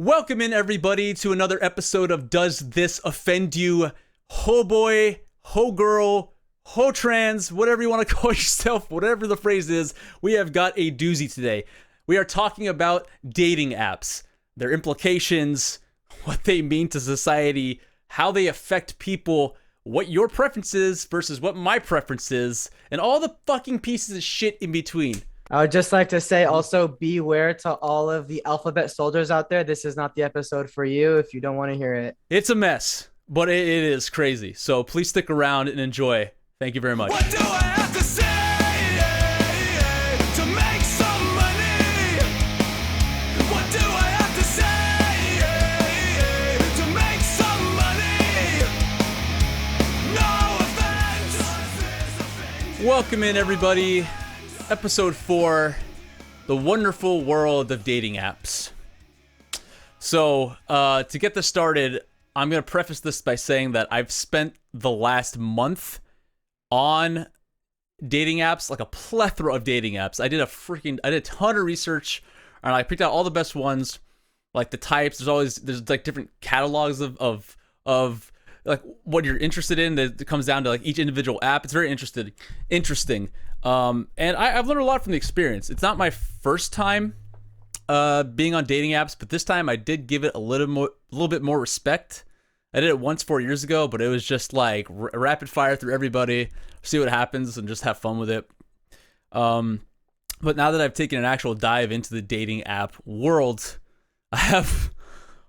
Welcome in, everybody, to another episode of Does This Offend You? Ho boy, ho girl, ho trans, whatever you want to call yourself, whatever the phrase is, we have got a doozy today. We are talking about dating apps, their implications, what they mean to society, how they affect people, what your preference is versus what my preference is, and all the fucking pieces of shit in between. I would just like to say also beware to all of the alphabet soldiers out there. This is not the episode for you if you don't want to hear it. It's a mess, but it is crazy. So please stick around and enjoy. Thank you very much. What do I have to say to make some money? What do I have to say to make some money? No offense. Welcome in, everybody. Episode 4, the wonderful world of dating apps. So, to get this started, I'm going to preface this by saying that I've spent the last month on dating apps, like a plethora of dating apps. I did a ton of research, and I picked out all the best ones, like the types. There's like different catalogs of like what you're interested in. That comes down to like each individual app. It's very interesting. And I've learned a lot from the experience. It's not my first time being on dating apps, but this time I did give it a little bit more respect. I did it once 4 years ago, but it was just like rapid fire through everybody, see what happens, and just have fun with it. But now that I've taken an actual dive into the dating app world, I have,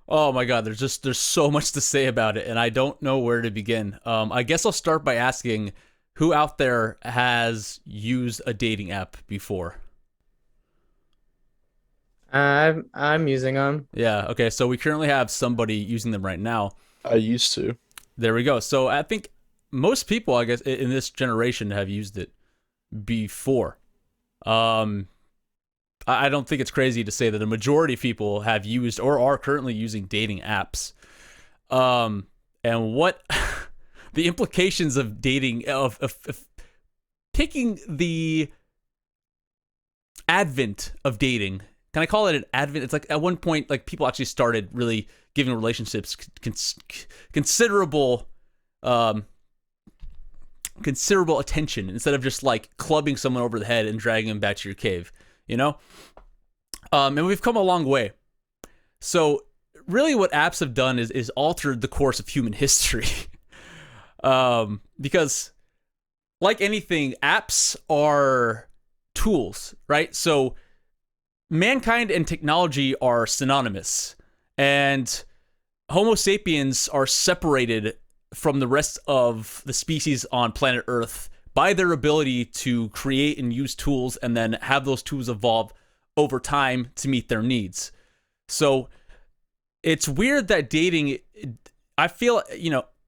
oh my god, there's so much to say about it, and I don't know where to begin. I guess I'll start by asking, who out there has used a dating app before? I'm using them. Yeah, okay, so we currently have somebody using them right now. I used to. There we go. So I think most people, I guess, in this generation have used it before. I don't think it's crazy to say that a majority of people have used or are currently using dating apps. And what the implications of dating, of picking the advent of dating. Can I call it an advent? It's like at one point, like people actually started really giving relationships considerable attention instead of just like clubbing someone over the head and dragging them back to your cave, you know? And we've come a long way. So really what apps have done is altered the course of human history. Because like anything, apps are tools, right? So mankind and technology are synonymous, and Homo sapiens are separated from the rest of the species on planet Earth by their ability to create and use tools and then have those tools evolve over time to meet their needs. So it's weird that dating, I feel,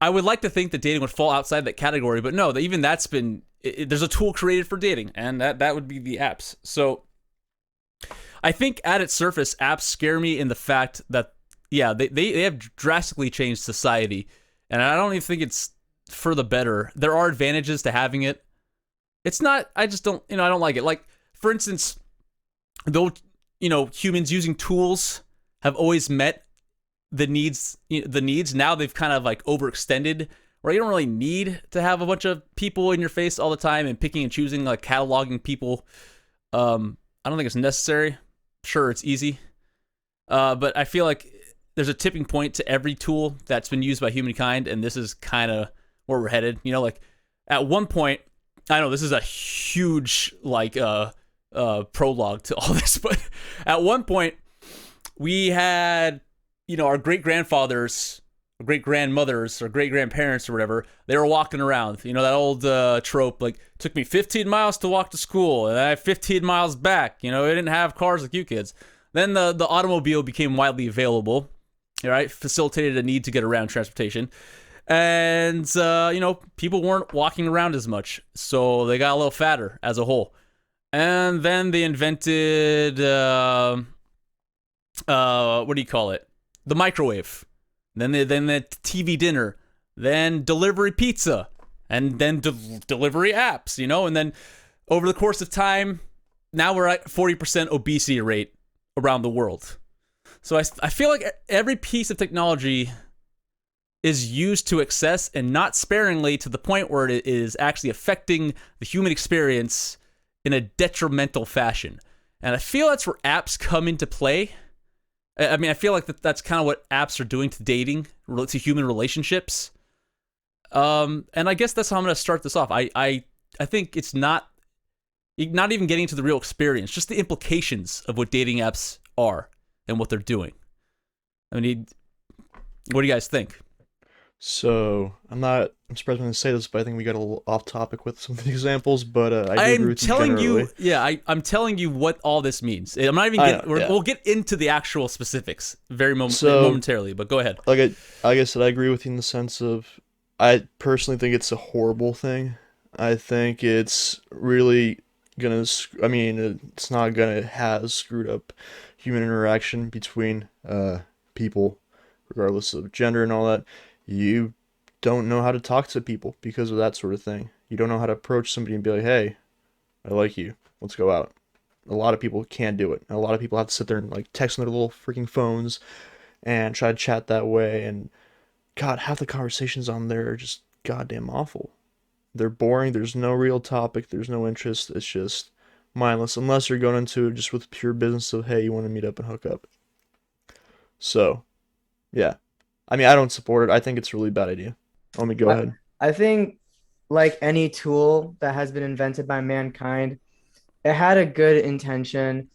I would like to think that dating would fall outside that category, but no, even that's been, there's a tool created for dating, and that would be the apps. So I think at its surface, apps scare me in the fact that, yeah, they have drastically changed society, and I don't even think it's for the better. There are advantages to having it. It's not, I just don't, I don't like it. Like, for instance, though, humans using tools have always met the needs, now they've kind of like overextended, where you don't really need to have a bunch of people in your face all the time and picking and choosing, like cataloging people. I don't think it's necessary. Sure, it's easy. But I feel like there's a tipping point to every tool that's been used by humankind, and this is kind of where we're headed. Like at one point, I know this is a huge prologue to all this, but at one point we had, our great-grandfathers, or great-grandmothers, or great-grandparents, or whatever, they were walking around. That old trope, like, took me 15 miles to walk to school, and I have 15 miles back. They didn't have cars like you kids. Then the automobile became widely available, right? Facilitated a need to get around transportation. And, people weren't walking around as much, so they got a little fatter as a whole. And then they invented, what do you call it? The microwave, then the TV dinner, then delivery pizza, and then delivery apps, and then over the course of time, now we're at 40% obesity rate around the world. So I feel like every piece of technology is used to excess and not sparingly to the point where it is actually affecting the human experience in a detrimental fashion. And I feel that's where apps come into play. I mean, I feel like that's kind of what apps are doing to dating, to human relationships. And I guess that's how I'm going to start this off. I think it's not even getting to the real experience, just the implications of what dating apps are and what they're doing. I mean, what do you guys think? So I'm surprised I'm going to say this, but I think we got a little off topic with some of the examples. But I do agree with you generally. I'm telling you what all this means. I'm not even we'll get into the actual specifics momentarily, but go ahead. Like I said, I agree with you in the sense of I personally think it's a horrible thing. I think it's really it's not gonna has screwed up human interaction between people, regardless of gender and all that. You don't know how to talk to people because of that sort of thing. You don't know how to approach somebody and be like, hey, I like you. Let's go out. A lot of people can't do it. A lot of people have to sit there and like text on their little freaking phones and try to chat that way. And God, half the conversations on there are just goddamn awful. They're boring. There's no real topic. There's no interest. It's just mindless unless you're going into it just with pure business of, hey, you want to meet up and hook up. So, yeah. I mean, I don't support it. I think it's a really bad idea. Let me go ahead. I think, like any tool that has been invented by mankind, it had a good intention.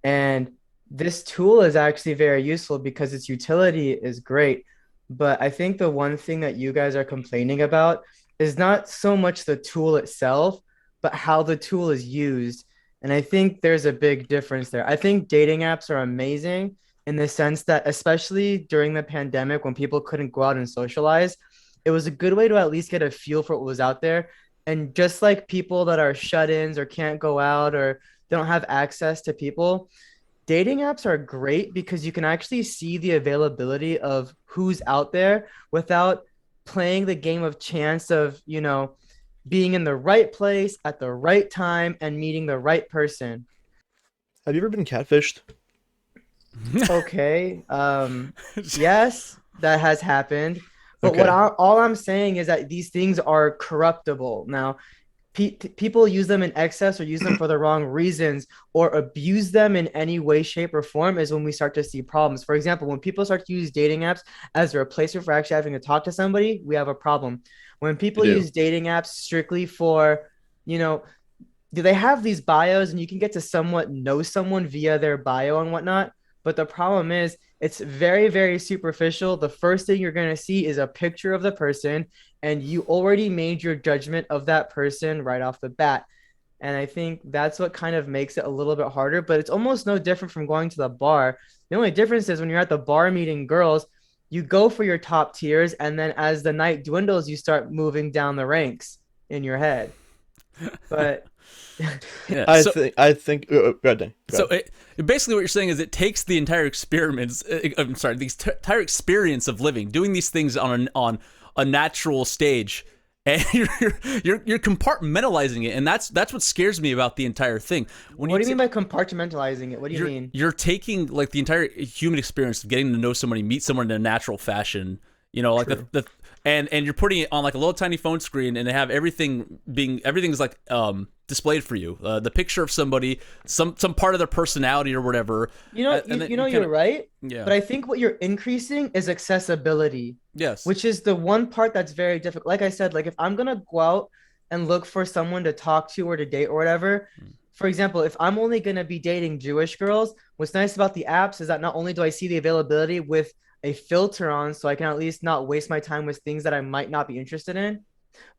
And this tool is actually very useful because its utility is great. But I think the one thing that you guys are complaining about is not so much the tool itself, but how the tool is used. And I think there's a big difference there. I think dating apps are amazing in the sense that, especially during the pandemic when people couldn't go out and socialize, it was a good way to at least get a feel for what was out there. And just like people that are shut-ins or can't go out or don't have access to people, dating apps are great because you can actually see the availability of who's out there without playing the game of chance of, being in the right place at the right time and meeting the right person. Have you ever been catfished? Okay. Yes, that has happened. But Okay. all I'm saying is that these things are corruptible. Now, people use them in excess or use them for the wrong reasons or abuse them in any way, shape, or form is when we start to see problems. For example, when people start to use dating apps as a replacement for actually having to talk to somebody, we have a problem. When people use dating apps strictly for, do they have these bios and you can get to somewhat know someone via their bio and whatnot? But the problem is it's very, very superficial. The first thing you're going to see is a picture of the person, and you already made your judgment of that person right off the bat. And I think that's what kind of makes it a little bit harder, but it's almost no different from going to the bar. The only difference is when you're at the bar meeting girls, you go for your top tiers, and then as the night dwindles, you start moving down the ranks in your head. But Yeah, I think. Go ahead, Dan. Go ahead. Basically what you're saying is it takes the entire experience. I'm sorry, the entire experience of living, doing these things on a natural stage, and you're compartmentalizing it, and that's what scares me about the entire thing. What do you mean by compartmentalizing it? What do you mean? You're taking like the entire human experience of getting to know somebody, meet someone in a natural fashion. Like and you're putting it on like a little tiny phone screen, and they have everything's like displayed for you. The picture of somebody, some part of their personality or whatever. You're right. Yeah. But I think what you're increasing is accessibility. Yes. Which is the one part that's very difficult. Like I said, like if I'm gonna go out and look for someone to talk to or to date or whatever. For example, if I'm only gonna be dating Jewish girls, what's nice about the apps is that not only do I see the availability with a filter on, so I can at least not waste my time with things that I might not be interested in,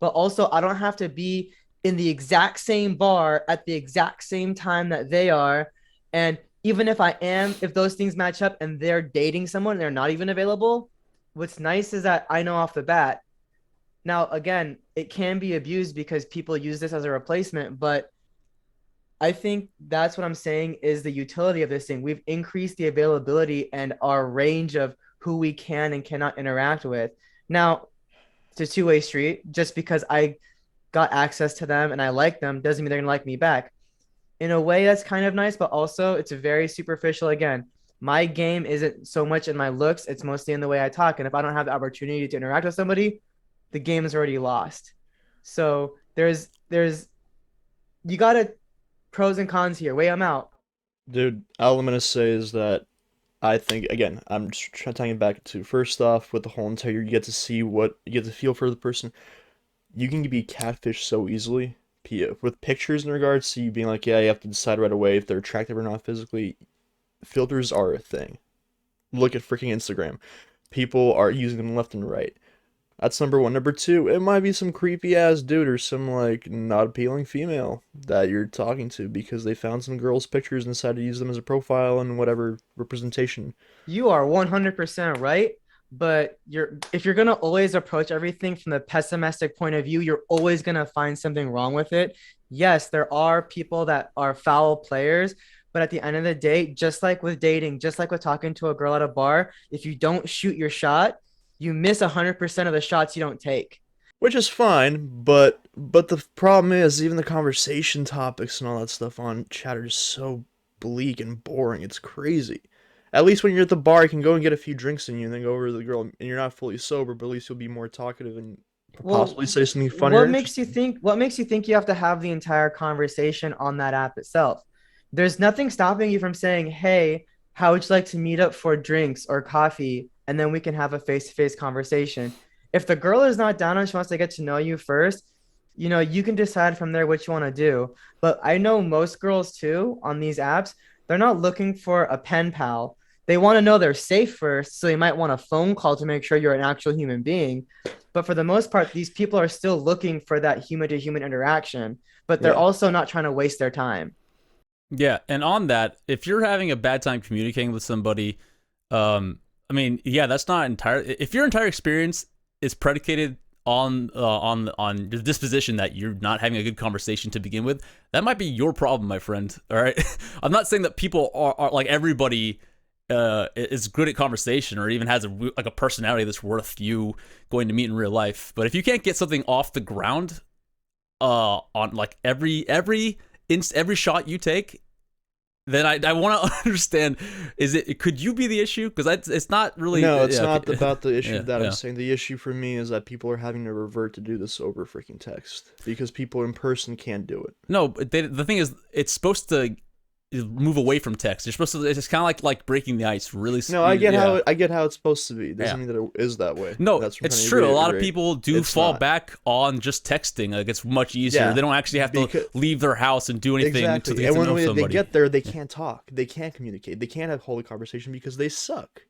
but also I don't have to be in the exact same bar at the exact same time that they are. And even if those things match up and they're dating someone and they're not even available, what's nice is that I know off the bat. Now, again, it can be abused because people use this as a replacement, but I think that's what I'm saying is the utility of this thing. We've increased the availability and our range of who we can and cannot interact with. Now, it's a two-way street. Just because I got access to them and I like them doesn't mean they're going to like me back. In a way, that's kind of nice, but also it's very superficial. Again, My game isn't so much in my looks, it's mostly in the way I talk. And if I don't have the opportunity to interact with somebody, the game is already lost. So there's you gotta pros and cons here. Weigh them out. Dude, all I'm gonna say is that I think again, I'm just trying to tie it back to first off with the whole entire you get to see what you get to feel for the person. You can be catfished so easily. With pictures in regards to you being like, yeah, you have to decide right away if they're attractive or not physically. Filters are a thing. Look at freaking Instagram. People are using them left and right. That's number one. Number two, it might be some creepy ass dude or some like not appealing female that you're talking to because they found some girls' pictures and decided to use them as a profile and whatever representation. You are 100% right. But if you're gonna always approach everything from the pessimistic point of view, you're always gonna find something wrong with it. Yes, there are people that are foul players, but at the end of the day, just like with dating, just like with talking to a girl at a bar, if you don't shoot your shot, you miss 100% of the shots you don't take. Which is fine, but the problem is even the conversation topics and all that stuff on chat are just so bleak and boring. It's crazy. At least when you're at the bar, you can go and get a few drinks in you and then go over to the girl, and you're not fully sober, but at least you'll be more talkative and possibly say something funny. What makes you think you have to have the entire conversation on that app itself? There's nothing stopping you from saying, "Hey, how would you like to meet up for drinks or coffee?" And then we can have a face-to-face conversation. If the girl is not down and she wants to get to know you first, you can decide from there what you want to do. But I know most girls too on these apps, they're not looking for a pen pal. They want to know they're safe first, so they might want a phone call to make sure you're an actual human being. But for the most part, these people are still looking for that human to human interaction, but they're also not trying to waste their time. Yeah, and on that, if you're having a bad time communicating with somebody, I mean, yeah, that's not entire. If your entire experience is predicated on the disposition that you're not having a good conversation to begin with, that might be your problem, my friend. All right, I'm not saying that people are like everybody is good at conversation or even has a personality that's worth you going to meet in real life. But if you can't get something off the ground, on like every shot you take, then I want to understand, could you be the issue? Because it's not really. No, it's not about the issue I'm saying. The issue for me is that people are having to revert to do this over freaking text because people in person can't do it. No, but the thing is, it's supposed to move away from text. You're supposed to. It's kind of like breaking the ice. Really. No, I get how it's supposed to be. It doesn't mean that it is that way. No, it's true. A lot of people do fall back on just texting. Like it's much easier. Yeah, they don't actually have to leave their house and do anything to get to know somebody. When they get there, they can't talk. They can't communicate. They can't have holy conversation because they suck.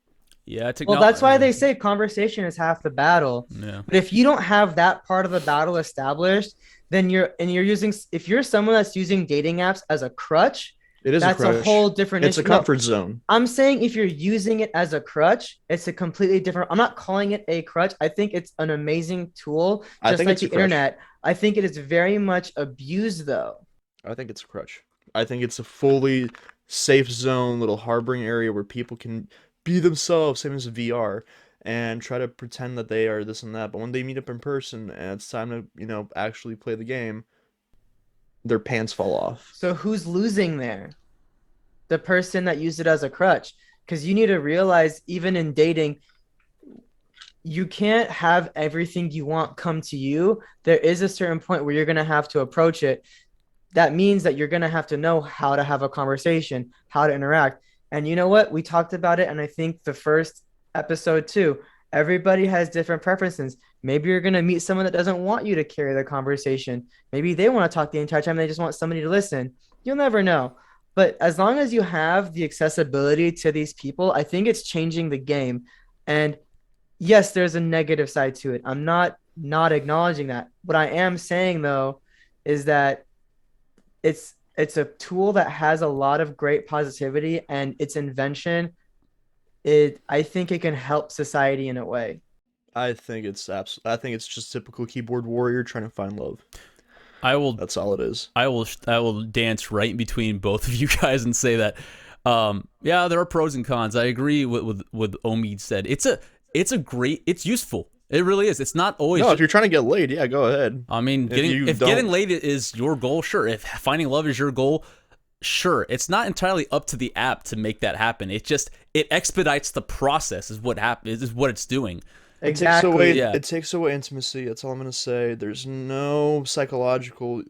Yeah, well, that's why they say conversation is half the battle. Yeah. But if you don't have that part of the battle established, then if you're someone that's using dating apps as a crutch. That's a whole different issue. It's a comfort zone. I'm saying if you're using it as a crutch, it's a completely different. I'm not calling it a crutch. I think it's an amazing tool, just like the internet. I think it is very much abused, though. I think it's a crutch. I think it's a fully safe zone, little harboring area where people can be themselves, same as VR, and try to pretend that they are this and that. But when they meet up in person and it's time to, actually play the game, their pants fall off. So who's losing there? The person that used it as a crutch. Because you need to realize, even in dating, you can't have everything you want come to you. There is a certain point where you're going to have to approach it. That means that you're going to have to know how to have a conversation, how to interact. And you know what? We talked about it, and I think the first episode too. Everybody has different preferences. Maybe you're going to meet someone that doesn't want you to carry the conversation. Maybe they want to talk the entire time. They just want somebody to listen. You'll never know. But as long as you have the accessibility to these people, I think it's changing the game. And yes, there's a negative side to it. I'm not acknowledging that. What I am saying, though, is that it's a tool that has a lot of great positivity, and its invention, I think it can help society in a way. I think it's just typical keyboard warrior trying to find love. That's all it is. I will dance right in between both of you guys and say that yeah, there are pros and cons. I agree with Omid said. It's useful. It really is. It's not always. No, if you're trying to get laid, yeah, go ahead. I mean, if getting laid is your goal, sure. If finding love is your goal, sure, it's not entirely up to the app to make that happen. It expedites the process is what it's doing. Exactly. Yeah. It takes away intimacy. That's all I'm gonna say. There's no psychological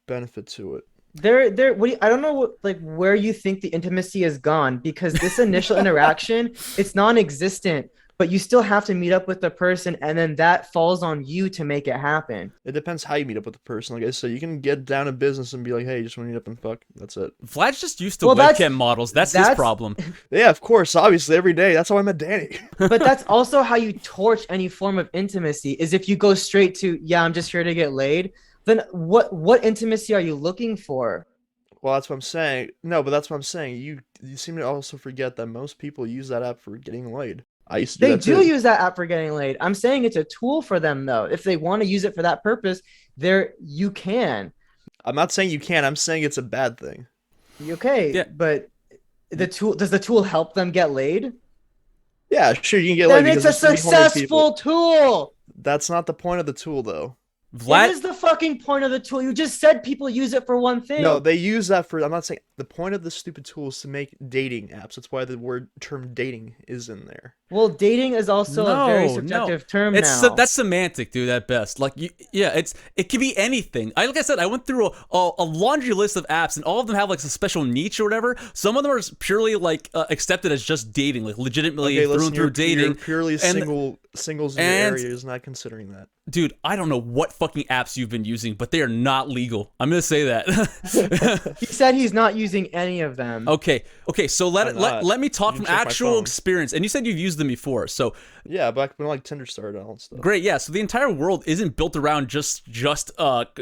benefit to it. I don't know like where you think the intimacy is gone, because this initial interaction, it's non-existent, but you still have to meet up with the person, and then that falls on you to make it happen. It depends how you meet up with the person. Like I said, you can get down to business and be like, "Hey, just want to meet up and fuck." That's it. Vlad's just used to Well, webcam models. That's his problem. Yeah, of course. Obviously, every day. That's how I met Danny. But that's also how you torch any form of intimacy, is if you go straight to, yeah, I'm just here to get laid. Then what intimacy are you looking for? Well, that's what I'm saying. No, but that's what I'm saying. You seem to also forget that most people use that app for getting laid. I used to do They that do too. use that app for getting laid. I'm saying it's a tool for them, though. If they want to use it for that purpose, you can. I'm not saying you can't. I'm saying it's a bad thing. Okay, Yeah. but does the tool help them get laid? Yeah, sure, you can get Then laid. it's a because there's 3 horny people. successful tool. That's not the point of the tool, though. What Vlad, is the fucking point of the tool? You just said people use it for one thing. No, they use that for. I'm not saying the point of this stupid tool is to make dating apps. That's why the term dating is in there. Well, dating is also a very No, subjective term it's now. that's semantic, dude, at best. Like, it can be anything. Like I said, I went through a laundry list of apps, and all of them have like a special niche or whatever. Some of them are purely like accepted as just dating, like legitimately Okay, through listen, and through you're dating. purely singles in your and- area is not considering that. Dude, I don't know what fucking apps you've been using, but they are not legal. I'm gonna say that. He said he's not using any of them. Okay, so Why not? let me talk You from can check my actual phone. experience. And you said you've used them before, so Yeah, back when like Tinder started and all that stuff. great. Yeah, so the entire world isn't built around just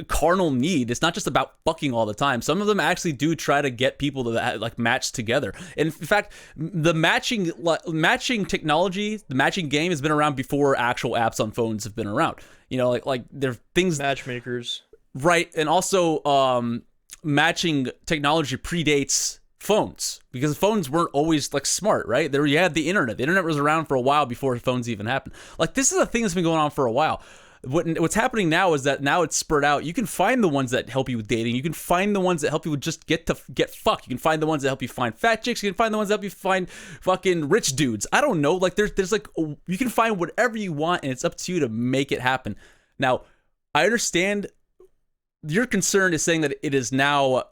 carnal need. It's not just about fucking all the time. Some of them actually do try to get people to like match together. And in fact, the matching technology, the matching game has been around before actual apps on phones have been around. You know, like there are things Matchmakers. right, and also matching technology predates phones, because phones weren't always like smart, right? There you had the internet. The internet was around for a while before phones even happened. Like, this is a thing that's been going on for a while. What's happening now is that now it's spread out. You can find the ones that help you with dating. You can find the ones that help you just get fucked. You can find the ones that help you find fat chicks. You can find the ones that help you find fucking rich dudes. I don't know. Like, there's like, you can find whatever you want, and it's up to you to make it happen. Now, I understand your concern is saying that it is now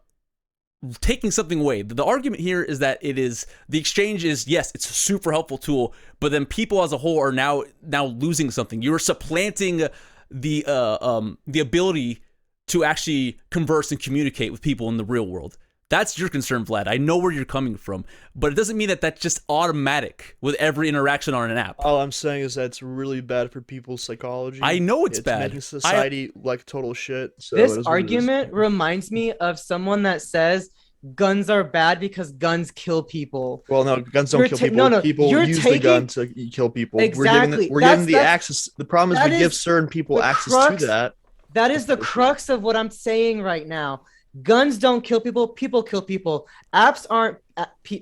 taking something away. The argument here is that the exchange is, yes, it's a super helpful tool, but then people as a whole are now losing something. You're supplanting the ability to actually converse and communicate with people in the real world. That's your concern, Vlad. I know where you're coming from, but it doesn't mean that that's just automatic with every interaction on an app. All I'm saying is that it's really bad for people's psychology. I know it's bad. Making society like total shit. So it This is what it is. argument reminds me of someone that says guns are bad because guns kill people. Well, no, guns don't You're kill ta- people. no, no, People you're use the taking- gun to kill people. Exactly. We're giving the That's- access. The problem is that we give is certain people the access crux- to that. That is the crux of what I'm saying right now. Guns don't kill people. People kill people. Apps aren't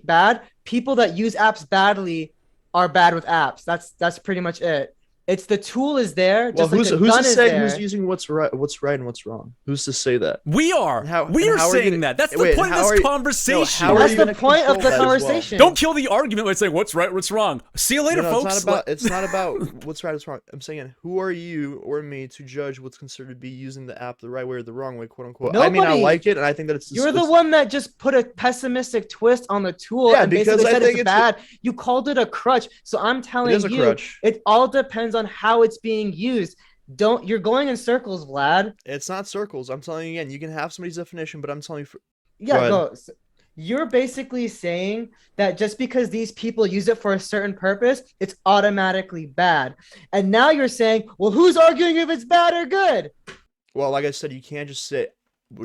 bad. People that use apps badly are bad with apps. That's pretty much it. It's the tool is there. Well, Just like who's the gun to is say there. who's using what's right and what's wrong? Who's to say that? We are. And how- we and are how are you saying gonna- that. That's the wait, point how of are this you- conversation. how are That's you the gonna point of control the that as well? conversation. Don't kill the argument by saying what's right, what's wrong. See you later, No, folks. it's not about what's right, what's wrong. I'm saying, who are you or me to judge what's considered to be using the app the right way or the wrong way, quote unquote? I may not Nobody- like it, and I think that it's. You're the it's- one that just put a pessimistic twist on the tool Yeah, and because basically I said think it's it's bad. You called it a crutch. So I'm telling is a you, crutch. it all depends on how it's being used. You're going in circles, Vlad. It's not circles. I'm telling you again. You can have somebody's definition, but I'm telling you. Yeah, Go go. You're basically saying that just because these people use it for a certain purpose, it's automatically bad. And now you're saying, well, who's arguing if it's bad or good? Well, like I said, you can't just say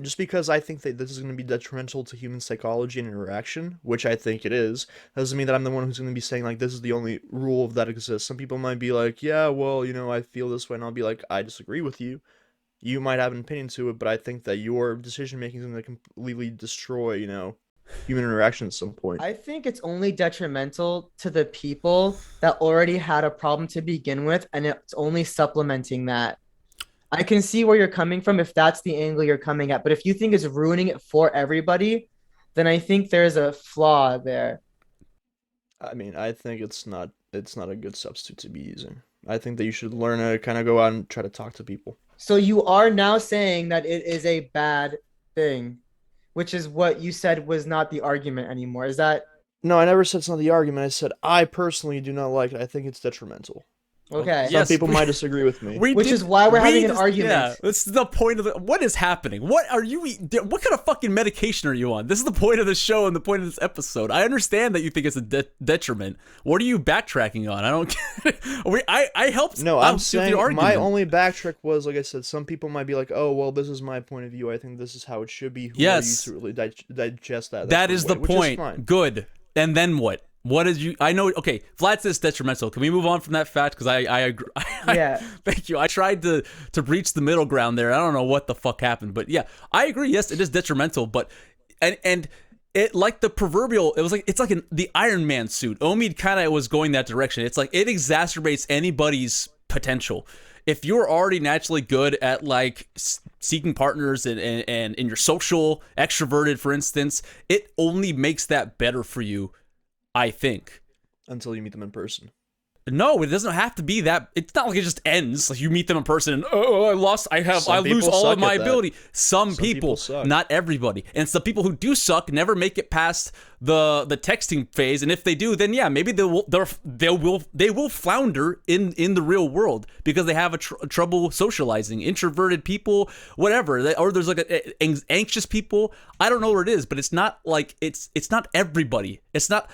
just because I think that this is going to be detrimental to human psychology and interaction, which I think it is, doesn't mean that I'm the one who's going to be saying like this is the only rule that exists. Some people might be like, yeah, well, I feel this way, and I'll be like, I disagree with you. You might have an opinion to it, but I think that your decision making is going to completely destroy, human interaction at some point. I think it's only detrimental to the people that already had a problem to begin with, and it's only supplementing that. I can see where you're coming from if that's the angle you're coming at, but if you think it's ruining it for everybody, then I think there's a flaw there. I mean, I think it's not a good substitute to be using. I think that you should learn to kind of go out and try to talk to people. So you are now saying that it is a bad thing, which is what you said was not the argument anymore. Is that No, I never said it's not the argument. I said I personally do not like it. I think it's detrimental. okay? Some Yes, people we- might disagree with me. Which is why we're having an argument. Yeah, that's the point of what is happening. What are you? What kind of fucking medication are you on? This is the point of the show and the point of this episode. I understand that you think it's a detriment. What are you backtracking on? I don't. I helped. No, out I'm with the saying argument. my only backtrack was, like I said, some people might be like, oh, well, this is my point of view. I think this is how it should be. Who Yes. are you to really digest that? That sort is of the way, which is point. fine. Good. And then what? What is you? I know. Okay, Vlad says detrimental. Can we move on from that fact? Because I agree. Yeah. Thank you. I tried to reach the middle ground there. I don't know what the fuck happened, but yeah, I agree. Yes, it is detrimental, but and it like the proverbial. It's like the Iron Man suit. Omid kind of was going that direction. It's like it exacerbates anybody's potential. If you're already naturally good at like seeking partners and you're social, extroverted, for instance, it only makes that better for you, I think. Until you meet them in person. No, it doesn't have to be that. It's not like it just ends. Like you meet them in person and I lose people all of suck my at that. ability. Some people people, suck. not everybody. And some people who do suck never make it past the texting phase. And if they do, then yeah, maybe they will flounder in the real world because they have a trouble socializing. Introverted people, whatever. Or there's like anxious people. I don't know what it is, but it's not like it's not everybody. It's not.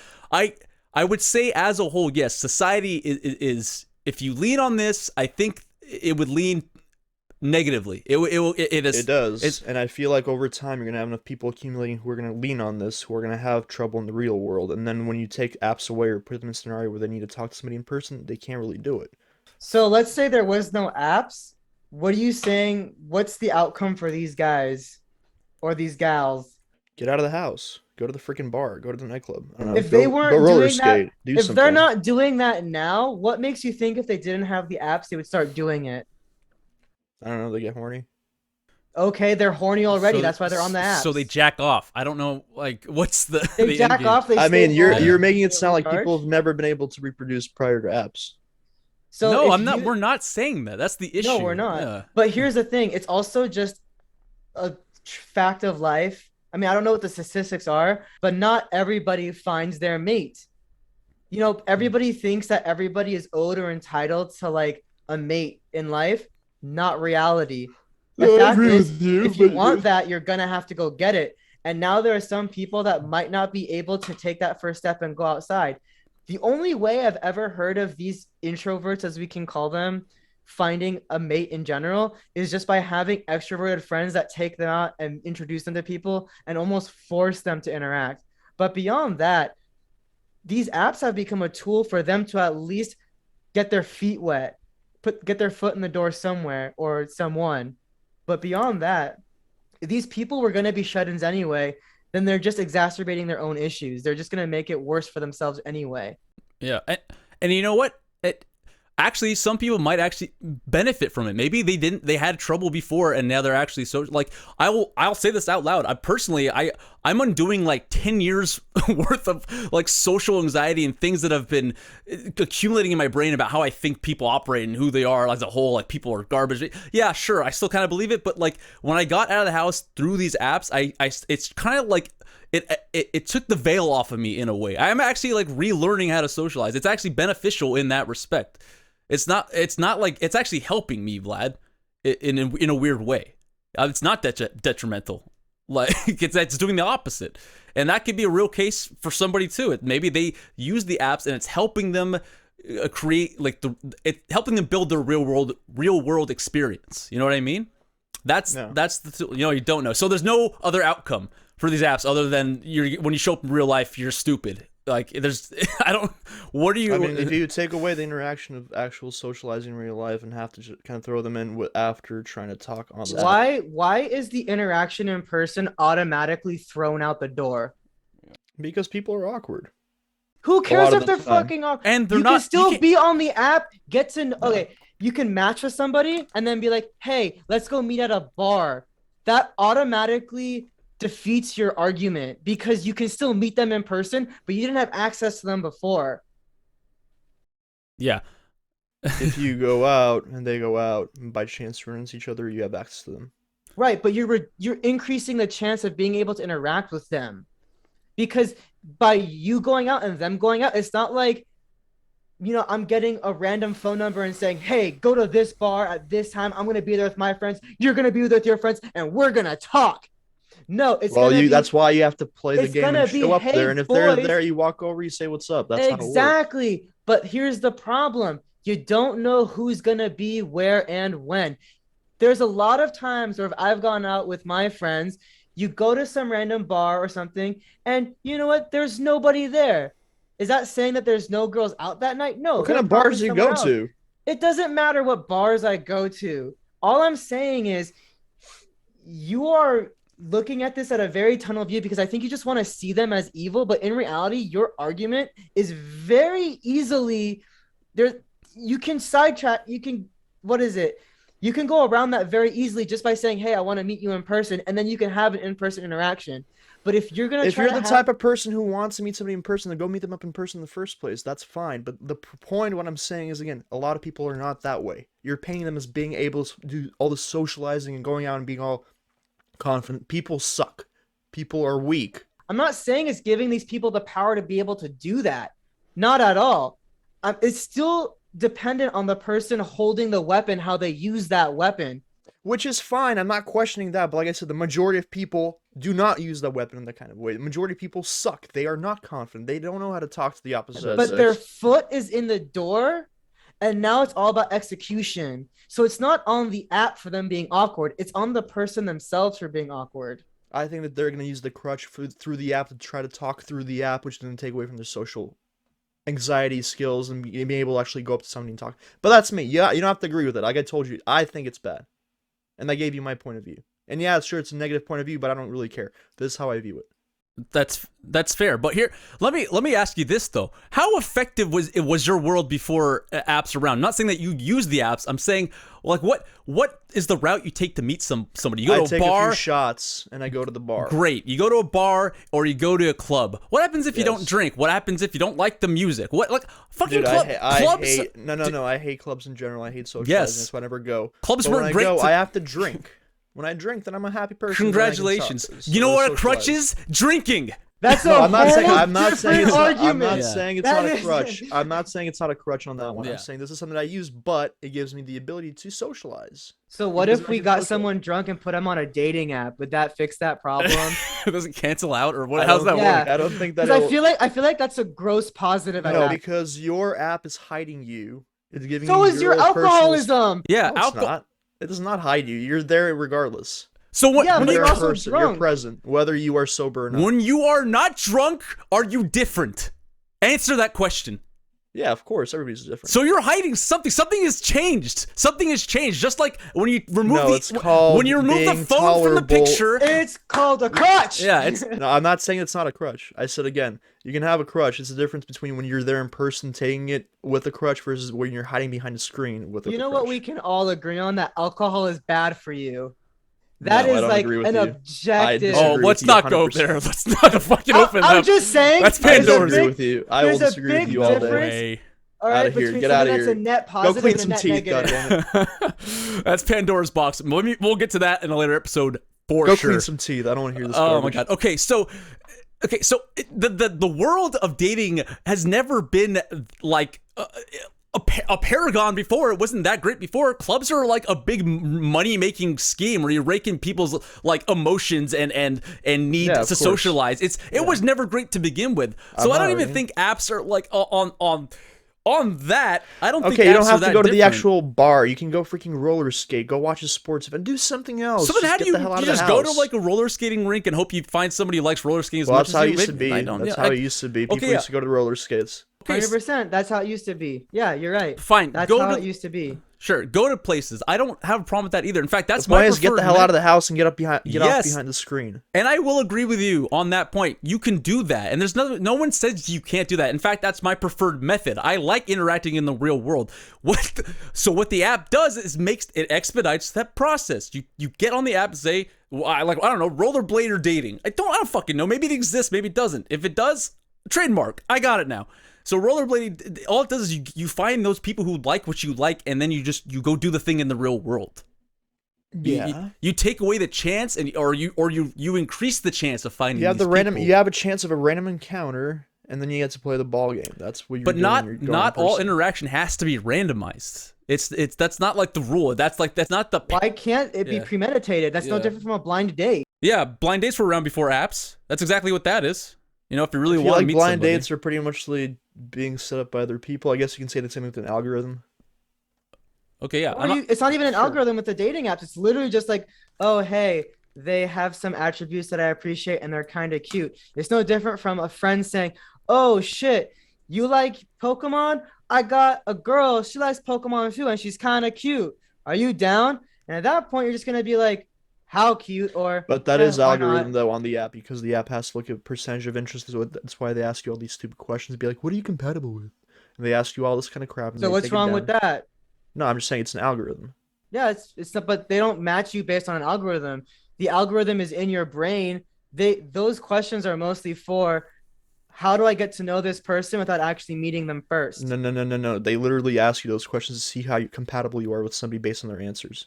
I would say as a whole, yes, society is if you lean on this, I think it would lean negatively. It does. And I feel like over time you're going to have enough people accumulating who are going to lean on this, who are going to have trouble in the real world. And then when you take apps away or put them in a scenario where they need to talk to somebody in person, they can't really do it. So let's say there was no apps. What are you saying? What's the outcome for these guys or these gals? Get out of the house. Go to the freaking bar. Go to the nightclub. I don't know, If they weren't go roller doing that, skate. Do if something. they're not doing that now, what makes you think if they didn't have the apps, they would start doing it? I don't know. They get horny. Okay, they're horny already. So- That's why they're on the apps. So they jack off. I don't know, like, what's the. They the jack end game? off. They I stay mean, you're horny, making it they sound like recharge. people have never been able to reproduce prior to apps. So No, if I'm not. you- We're not saying that. That's the issue. No, we're not. Yeah. But here's the thing: it's also just a fact of life. I mean, I don't know what the statistics are, but not everybody finds their mate. You know, everybody thinks that everybody is owed or entitled to like a mate in life. Not reality. The fact is, if you want that, you're gonna have to go get it. And now there are some people that might not be able to take that first step and go outside. The only way I've ever heard of these introverts, as we can call them, finding a mate in general is just by having extroverted friends that take them out and introduce them to people and almost force them to interact. But beyond that, these apps have become a tool for them to at least get their feet wet, get their foot in the door somewhere or someone. But beyond that, if these people were going to be shut-ins anyway, then they're just exacerbating their own issues. They're just going to make it worse for themselves anyway. Yeah, and you know what? Actually, some people might actually benefit from it. Maybe they had trouble before, and now they're actually so like. I'll say this out loud. I'm undoing like 10 years worth of like social anxiety and things that have been accumulating in my brain about how I think people operate and who they are as a whole. Like people are garbage. Yeah, sure, I still kind of believe it, but like when I got out of the house through these apps, it's kind of like. It took the veil off of me in a way. I'm actually like relearning how to socialize. It's actually beneficial in that respect. It's not like it's actually helping me, Vlad, in a weird way. It's not detrimental. Like it's doing the opposite, and that could be a real case for somebody too. Maybe they use the apps and it's helping them create like helping them build their real world experience. You know what I mean? That's the you don't know. So there's no other outcome for these apps other than when you show up in real life, you're stupid. Like there's, what are you? I mean, if you take away the interaction of actual socializing in real life and have to just kind of throw them in after trying to talk on the app. Why is the interaction in person automatically thrown out the door? Because people are awkward. Who cares lot of if they're the time. fucking awkward? And they're you not. can still you be on the app, get to okay. You can match with somebody and then be like, "Hey, let's go meet at a bar." That automatically defeats your argument because you can still meet them in person, but you didn't have access to them before. Yeah. If you go out and they go out and by chance run into each other, you have access to them. Right, but you're increasing the chance of being able to interact with them. Because by you going out and them going out, it's not like, I'm getting a random phone number and saying, hey, go to this bar at this time. I'm going to be there with my friends. You're going to be there with your friends and we're going to talk. No, it's that's why you have to play the game and show up hey, there. And if they're there, you walk over, you say, what's up? That's exactly. How it works. But here's the problem. You don't know who's going to be where and when. There's a lot of times where I've gone out with my friends, you go to some random bar or something, and you know what? There's nobody there. Is that saying that there's no girls out that night? No. What kind of bars do you go to? It doesn't matter what bars I go to. All I'm saying is you are looking at this at a very tunnel view because I think you just want to see them as evil. But in reality, your argument is very easily there. You can sidetrack. You can, you can go around that very easily just by saying, hey, I want to meet you in person. And then you can have an in-person interaction. But if you're the type of person who wants to meet somebody in person, then go meet them up in person in the first place. That's fine. But the point of what I'm saying is, again, a lot of people are not that way. You're painting them as being able to do all the socializing and going out and being all confident. People suck. People are weak. I'm not saying it's giving these people the power to be able to do that. Not at all. It's still dependent on the person holding the weapon, how they use that weapon. Which is fine. I'm not questioning that. But like I said, the majority of people do not use that weapon in that kind of way. The majority of people suck. They are not confident. They don't know how to talk to the opposite. But their foot is in the door, and now it's all about execution. So it's not on the app for them being awkward. It's on the person themselves for being awkward. I think that they're going to use the crutch through the app to try to talk through the app, which is going to take away from their social anxiety skills and being able to actually go up to somebody and talk. But that's me. Yeah, you don't have to agree with it. Like I told you, I think it's bad. And I gave you my point of view. And yeah, sure, it's a negative point of view, but I don't really care. This is how I view it. That's fair. But here, let me ask you this though: how effective was your world before apps around? I'm not saying that you use the apps. I'm saying like what is the route you take to meet somebody? You go to a bar, I take a few shots, and I go to the bar. Great. You go to a bar or you go to a club. What happens if you don't drink? What happens if you don't like the music? What like fucking clubs? I hate clubs in general. I hate socializing. Yes. That's why I never go. Clubs weren't great. I have to drink. When I drink, then I'm a happy person. Congratulations. You know what a crutch is? Drinking. That's I'm not saying it's argument. not a crutch. I'm not saying it's not a crutch on that one. Yeah. I'm saying this is something I use, but it gives me the ability to socialize. So what if we got someone drunk and put them on a dating app? Would that fix that problem? Does it cancel out or what? How's that work? I don't think that. I feel like that's a gross positive. No, because your app is hiding you. It's giving. So is your alcoholism. Yeah, no, it's not. It does not hide you. You're there regardless. So what? Yeah, when but you're also person, you're present, whether you are sober or not. When you are not drunk, are you different? Answer that question. Yeah, of course, everybody's different. So you're hiding something. Something has changed. Something has changed. Just like when you remove the phone from the picture. It's called a crutch. Yeah, it's. No, I'm not saying it's not a crutch. I said again, you can have a crutch. It's the difference between when you're there in person taking it with a crutch versus when you're hiding behind a screen with a crutch. You know what we can all agree on? That alcohol is bad for you. That is like an objective. Oh, let's not go there. Let's not fucking open that. I'm just saying. That's Pandora's. I agree with you. I will disagree with you all day. All right, out of here. Get out of here. That's a net Go positive clean and some net teeth, negative. goddammit. That's Pandora's box. We'll get to that in a later episode for sure. Go clean some teeth. I don't want to hear this. Oh my god. Okay, so the world of dating has never been like a paragon before. It wasn't that great before. Clubs are like a big money-making scheme where you're raking people's like emotions and need to socialize. It was never great to begin with. So I don't even think apps are like on that. I don't think you don't have to go to different. the actual bar. You can go freaking roller skate, go watch a sports event, do something else. So then how do you just go to like a roller skating rink and hope you find somebody who likes roller skating as much as you? That's how it used to be. That's how it used to be. People used to go to roller skates. Okay, 100%. That's how it used to be. Yeah, you're right. fine. That's Go how to it used to be. Sure, go to places. I don't have a problem with that either. In fact, that's The point my is, get the preferred hell out method. of the house and get off Yes. behind the screen. And I will agree with you on that point. You can do that. And there's no one says you can't do that. In fact, that's my preferred method. I like interacting in the real world. So what the app does is it expedites that process. You get on the app and say, well, I don't know, rollerblader dating. I don't fucking know. Maybe it exists, maybe it doesn't. If it does, trademark. I got it now. So rollerblading, all it does is you find those people who like what you like, and then you go do the thing in the real world. Yeah. You take away the chance, or you increase the chance of finding. You have these random. people. You have a chance of a random encounter, and then you get to play the ball game. That's what you're But doing. not all interaction has to be randomized. That's not like the rule. That's not the. Why can't it be premeditated? That's no Yeah. different from a blind date. Yeah, blind dates were around before apps. That's exactly what that is. You know, if you really I feel want to like meet blind somebody. dates are pretty much being set up by other people. I guess you can say the same with an algorithm. Okay, yeah. It's not even an Sure. algorithm with the dating apps. It's literally just like, oh, hey, they have some attributes that I appreciate and they're kind of cute. It's no different from a friend saying, oh, shit, you like Pokemon? I got a girl. She likes Pokemon too, and she's kind of cute. Are you down? And at that point, you're just going to be like, how cute? Or But that "Eh, is why not?" algorithm though on the app, because the app has to look at percentage of interest. That's why they ask you all these stupid questions. Be like, what are you compatible with? And they ask you all this kind of crap. And So they what's take it wrong with down. that? No, I'm just saying it's an algorithm. Yeah, it's not, but they don't match you based on an algorithm. The algorithm is in your brain. Those questions are mostly for how do I get to know this person without actually meeting them first? No. They literally ask you those questions to see how compatible you are with somebody based on their answers.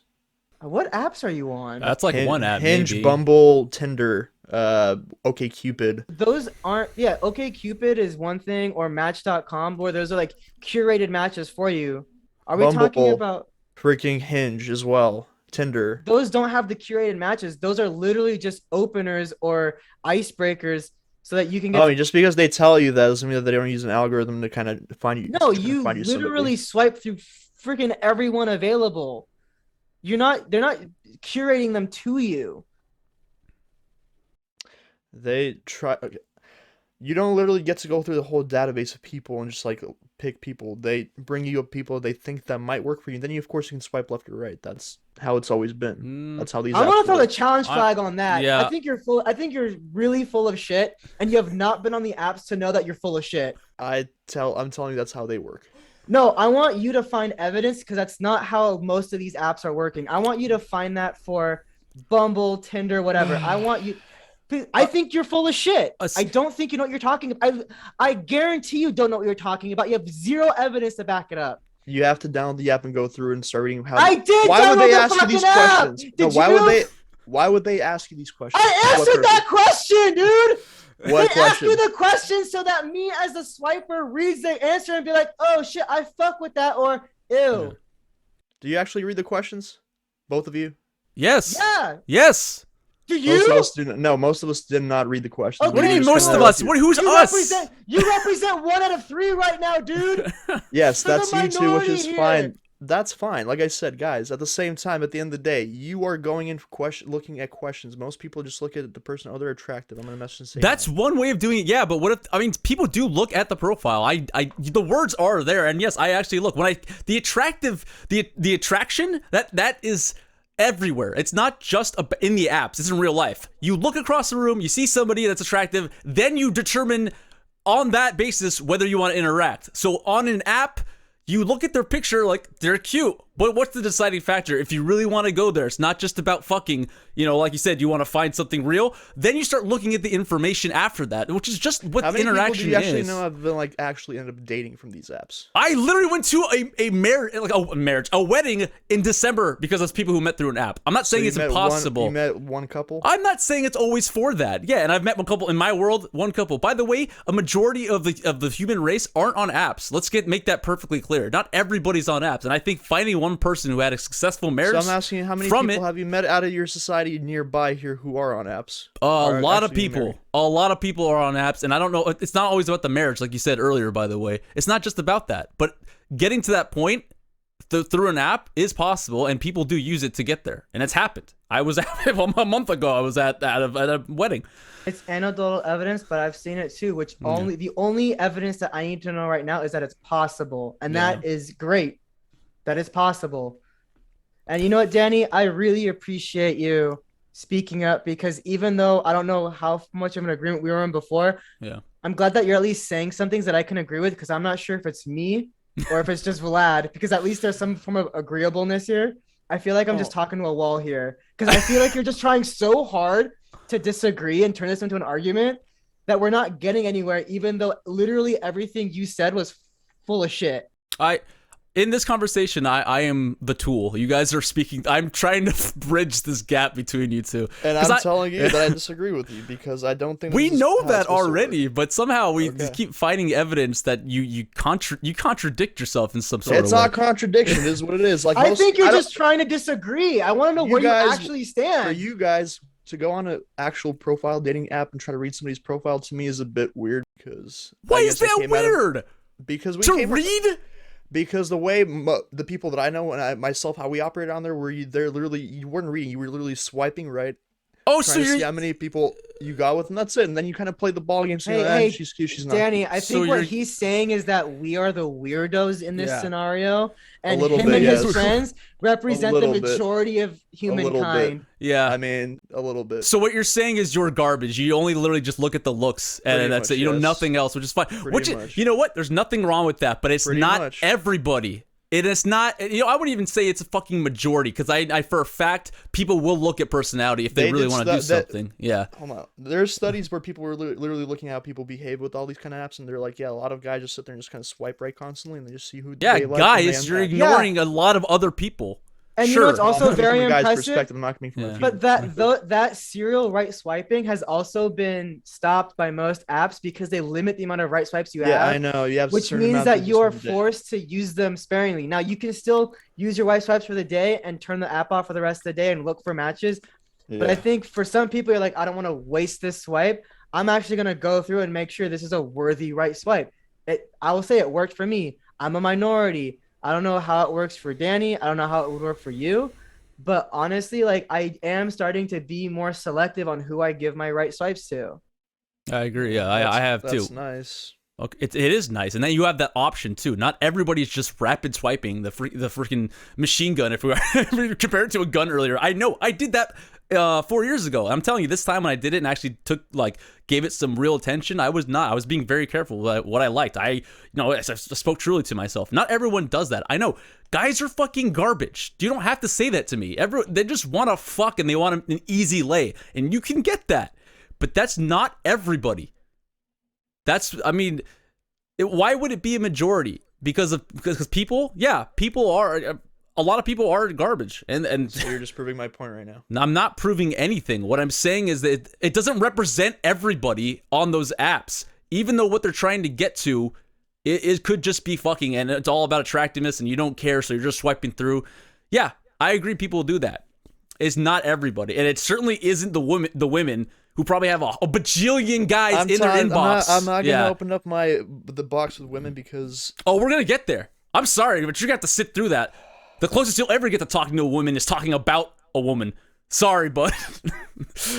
What apps are you on? That's like one app. Hinge, maybe. Bumble, Tinder, OkCupid. Those aren't, yeah, OkCupid is one thing, or Match.com, where those are like curated matches for you. Are we talking Bumble. about Freaking Hinge as well. Tinder. those? Don't have the curated matches. Those are literally just openers or icebreakers so that you can get. Oh, just because they tell you that doesn't mean that they don't use an algorithm to kind of find you. No, to you find somebody. literally swipe through freaking everyone available. They're not curating them to you. They try. Okay. You don't literally get to go through the whole database of people and just like pick people. They bring you up people they think that might work for you. Then you, of course, you can swipe left or right. That's how it's always been. That's how these. I want apps to throw the work. challenge flag on that. yeah. I think you're full. I think you're really full of shit, and you have not been on the apps to know that you're full of shit. I'm telling you that's how they work. No, I want you to find evidence because that's not how most of these apps are working. I want you to find that for Bumble, Tinder, whatever. I want you. I think you're full of shit. I don't think you know what you're talking about. I guarantee you don't know what you're talking about. You have zero evidence to back it up. You have to download the app and go through and start reading how. I did. Why would download they the ask you these fucking app. questions? No, Did why you? would they? Why would they ask you these questions? I For what answered that purpose? question, dude. What They ask question? you the question so that me as the swiper reads the answer and be like, oh shit, I fuck with that, or ew. Do you actually read the questions? Both of you? Yes. Yeah. Yes. Do Most of you? us do not. No, most of us did not read the questions. Okay. What do you mean, just most gonna of let us? Who's You us? represent 1 out of 3 right now, dude. Yes, You're the that's you too, which minority is here. fine. That's fine. Like I said, guys, at the same time, at the end of the day, you are going in for looking at questions. Most people just look at the person, oh, they're attractive. I'm gonna message and say That's hi. one way of doing it. Yeah, but what if people do look at the profile. The words are there, and yes, I actually look. When the attraction that is everywhere. It's not just in the apps. It's in real life. You look across the room, you see somebody that's attractive, then you determine on that basis whether you want to interact. So on an app, you look at their picture like they're cute, but what's the deciding factor? If you really want to go there, it's not just about fucking, like you said, you want to find something real, then you start looking at the information after that, which is just what How many interaction people do you actually is. know have been like actually end up dating from these apps? I literally went to a wedding in December because of people who met through an app. I'm not saying So it's you met impossible. you met one couple? I'm not saying it's always for that. Yeah, and I've met one couple in my world, one couple. By the way, a majority of the human race aren't on apps. Let's make that perfectly clear. Not everybody's on apps, and I think finding one person who had a successful marriage. So I'm asking you, how many from people have you met out of your society nearby here who are on apps? A Are lot of actually people. married? A lot of people are on apps, and I don't know. It's not always about the marriage, like you said earlier. By the way, it's not just about that. But getting to that point, through an app is possible, and people do use it to get there, and it's happened. I was a month ago. I was at a wedding. It's anecdotal evidence, but I've seen it too. Which the only evidence that I need to know right now is that it's possible, and that is great. That is possible. And you know what, Danny? I really appreciate you speaking up, because even though I don't know how much of an agreement we were in before, I'm glad that you're at least saying some things that I can agree with, because I'm not sure if it's me or if it's just Vlad, because at least there's some form of agreeableness here. I feel like I'm just talking to a wall here, because I feel like you're just trying so hard to disagree and turn this into an argument that we're not getting anywhere, even though literally everything you said was full of shit. In this conversation, I am the tool. You guys are speaking. I'm trying to bridge this gap between you two. And I'm telling you that I disagree with you, because I don't think we know that already. But somehow we keep finding evidence that you contradict yourself in some sort of way. It's not contradiction. It is what it is. Like, I think you're just trying to disagree. I want to know where you actually stand. For you guys to go on an actual profile dating app and try to read somebody's profile, to me is a bit weird, because why is that weird? Because we to read. Because the way the people that I know and myself, how we operate on there, where you weren't reading, you were literally swiping right. Oh, so you see how many people you got with, and that's it. And then you kind of play the ball game, saying, hey, she's cute, she's not. Danny, I think what he's saying is that we are the weirdos in this scenario, and him and his friends represent the majority of humankind. Yeah, I mean, a little bit. So what you're saying is you're garbage. You only literally just look at the looks, and that's it. You know nothing else, which is fine. You know what? There's nothing wrong with that, but it's not everybody. It is not, I wouldn't even say it's a fucking majority, because I for a fact, people will look at personality if they really want to do something. Yeah. Hold on. There's studies where people were literally looking at how people behave with all these kind of apps, and they're like, a lot of guys just sit there and just kind of swipe right constantly, and they just see who they like. Guys, you're ignoring a lot of other people. And you know it's also very impressive. I'm not coming from but that serial right swiping has also been stopped by most apps, because they limit the amount of right swipes you have. Yeah, I know. You have, which means that you are forced to use them sparingly. Now you can still use your right swipes for the day and turn the app off for the rest of the day and look for matches. Yeah. But I think for some people, you're like, I don't want to waste this swipe. I'm actually gonna go through and make sure this is a worthy right swipe. I will say it worked for me. I'm a minority. I don't know how it works for Danny. I don't know how it would work for you. But honestly, like, I am starting to be more selective on who I give my right swipes to. I agree. Yeah, I have too. That's nice. Okay, it is nice, and then you have that option too. Not everybody's just rapid swiping the freaking machine gun. If we compare it to a gun earlier, I know I did that 4 years ago. I'm telling you, this time when I did it and actually gave it some real attention, I was being very careful with what I liked. I spoke truly to myself. Not everyone does that. I know guys are fucking garbage. You don't have to say that to me. They just want to fuck, and they want an easy lay, and you can get that, but that's not everybody. Why would it be a majority? Because people are. A lot of people are garbage, and so you're just proving my point right now. I'm not proving anything. What I'm saying is that it doesn't represent everybody on those apps, even though what they're trying to get to, it could just be fucking, and it's all about attractiveness, and you don't care, so you're just swiping through. Yeah, I agree. People do that. It's not everybody, and it certainly isn't the women who probably have a bajillion guys in their inbox. I'm not gonna open up the box with women, because we're gonna get there. I'm sorry, but you're gonna have to sit through that. The closest you'll ever get to talking to a woman is talking about a woman. Sorry, bud.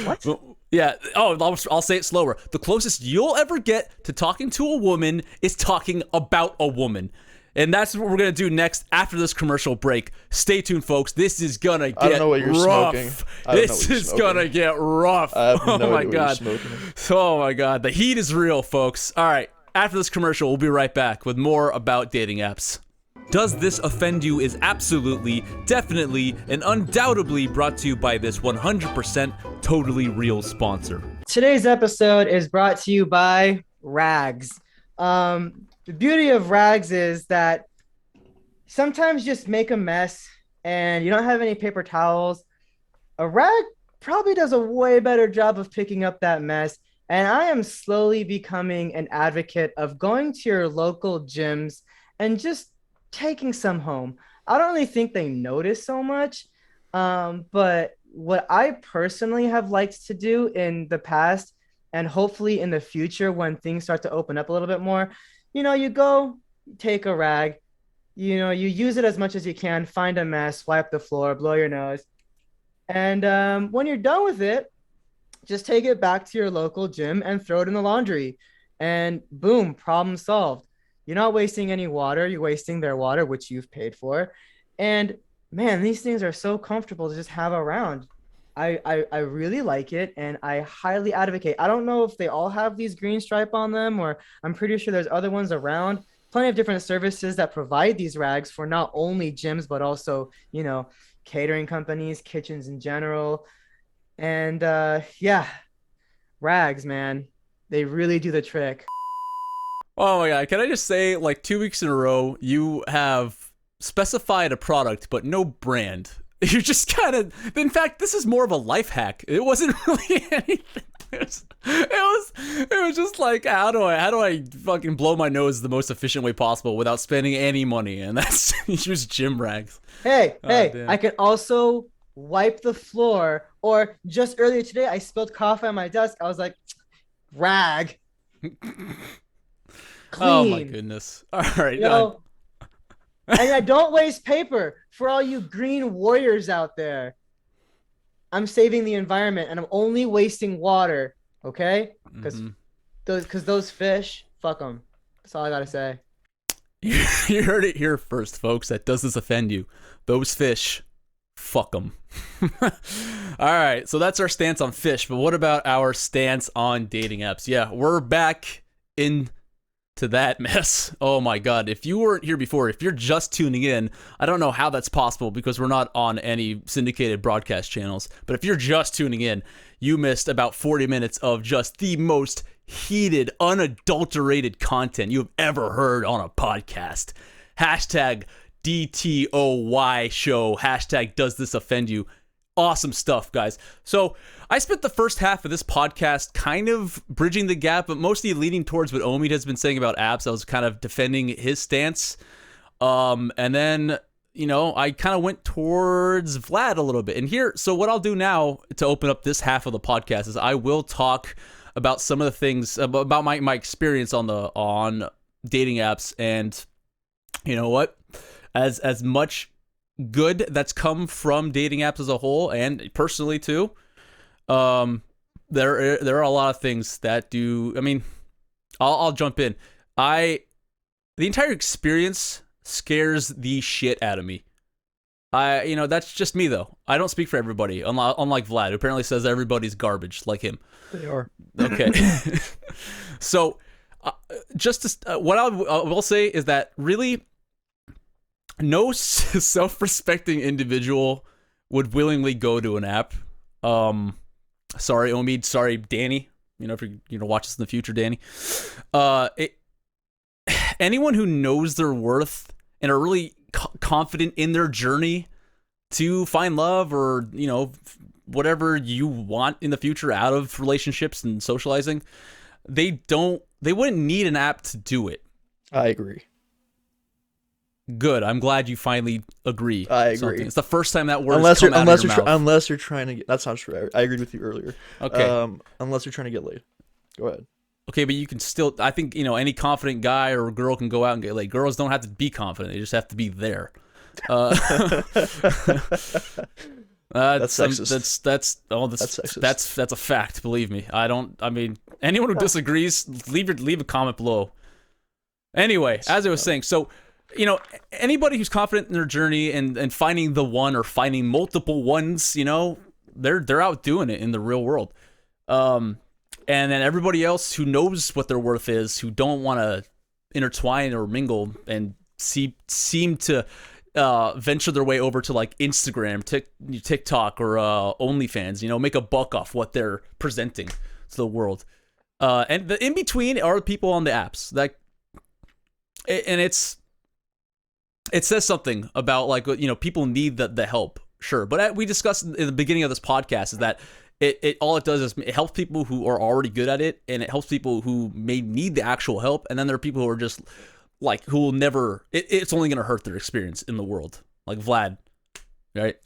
What? Yeah. Oh, I'll say it slower. The closest you'll ever get to talking to a woman is talking about a woman. And that's what we're going to do next after this commercial break. Stay tuned, folks. This is going to get rough. I don't know what you're smoking. This is going to get rough. I have no idea what you're smoking. Oh, my God. The heat is real, folks. All right. After this commercial, we'll be right back with more about dating apps. Does This Offend You is absolutely, definitely, and undoubtedly brought to you by this 100% totally real sponsor. Today's episode is brought to you by Rags. The beauty of Rags is that sometimes you just make a mess and you don't have any paper towels. A rag probably does a way better job of picking up that mess. And I am slowly becoming an advocate of going to your local gyms and just taking some home. I don't really think they notice so much, but what I personally have liked to do in the past, and hopefully in the future when things start to open up a little bit more, you go take a rag, You use it as much as you can, find a mess, wipe the floor, blow your nose. And when you're done with it, just take it back to your local gym and throw it in the laundry. And boom, problem solved. You're not wasting any water. You're wasting their water, which you've paid for. And man, these things are so comfortable to just have around. I really like it and I highly advocate. I don't know if they all have these green stripe on them, or I'm pretty sure there's other ones around. Plenty of different services that provide these rags for not only gyms, but also, catering companies, kitchens in general. And yeah, rags, man, they really do the trick. Oh my god, can I just say, like 2 weeks in a row, you have specified a product but no brand. You just kind of, in fact, this is more of a life hack. It wasn't really anything. It was just like, how do I fucking blow my nose the most efficient way possible without spending any money? And that's use gym rags. Hey, Damn. I can also wipe the floor. Or just earlier today, I spilled coffee on my desk. I was like, rag. Clean. Oh my goodness. All right. And I don't waste paper for all you green warriors out there. I'm saving the environment and I'm only wasting water, okay? Because those fish, fuck them. That's all I gotta say. You heard it here first, folks. That does this offend you? Those fish, fuck them. All right, so that's our stance on fish. But what about our stance on dating apps? Yeah, we're back into that mess. Oh my god, if you weren't here before, if you're just tuning in, I don't know how that's possible because we're not on any syndicated broadcast channels, but if you're just tuning in, you missed about 40 minutes of just the most heated, unadulterated content you've ever heard on a podcast. Hashtag DTOY show, hashtag does this offend you. Awesome stuff, guys. So I spent the first half of this podcast kind of bridging the gap, but mostly leaning towards what Omid has been saying about apps. I was kind of defending his stance. And then, I kind of went towards Vlad a little bit. And here, so what I'll do now to open up this half of the podcast is I will talk about some of the things about my experience on dating apps. And you know what? As much good that's come from dating apps as a whole, and personally too, there are a lot of things that do. I mean, I'll jump in. The entire experience scares the shit out of me. That's just me though. I don't speak for everybody, unlike Vlad, who apparently says everybody's garbage like him. They are. Okay. So, what I will say is that really, no self-respecting individual would willingly go to an app. Sorry, Omid. Sorry, Danny. If you watch this in the future, Danny. Anyone who knows their worth and are really confident in their journey to find love or whatever you want in the future out of relationships and socializing, they wouldn't need an app to do it. I agree. Good. I'm glad you finally agree. I agree. Something. It's the first time that word unless come out of your mouth. Unless you're trying to get, that's not true. I agreed with you earlier. Okay. Unless you're trying to get laid. Go ahead. Okay, but you can still. I think any confident guy or girl can go out and get laid. Girls don't have to be confident; they just have to be there. That's sexist. That's sexist. That's a fact. Believe me. I mean, anyone who disagrees, leave a comment below. Anyway, as I was saying, so anybody who's confident in their journey and finding the one or finding multiple ones, they're out doing it in the real world. And then everybody else who knows what their worth is, who don't want to intertwine or mingle and seem to venture their way over to like Instagram, TikTok, or OnlyFans, make a buck off what they're presenting to the world. And the in between are people on the apps. And it says something about people need the help, sure. But we discussed in the beginning of this podcast is that all it does is it helps people who are already good at it, and it helps people who may need the actual help. And then there are people who are just who will never. It's only going to hurt their experience in the world, like Vlad, right?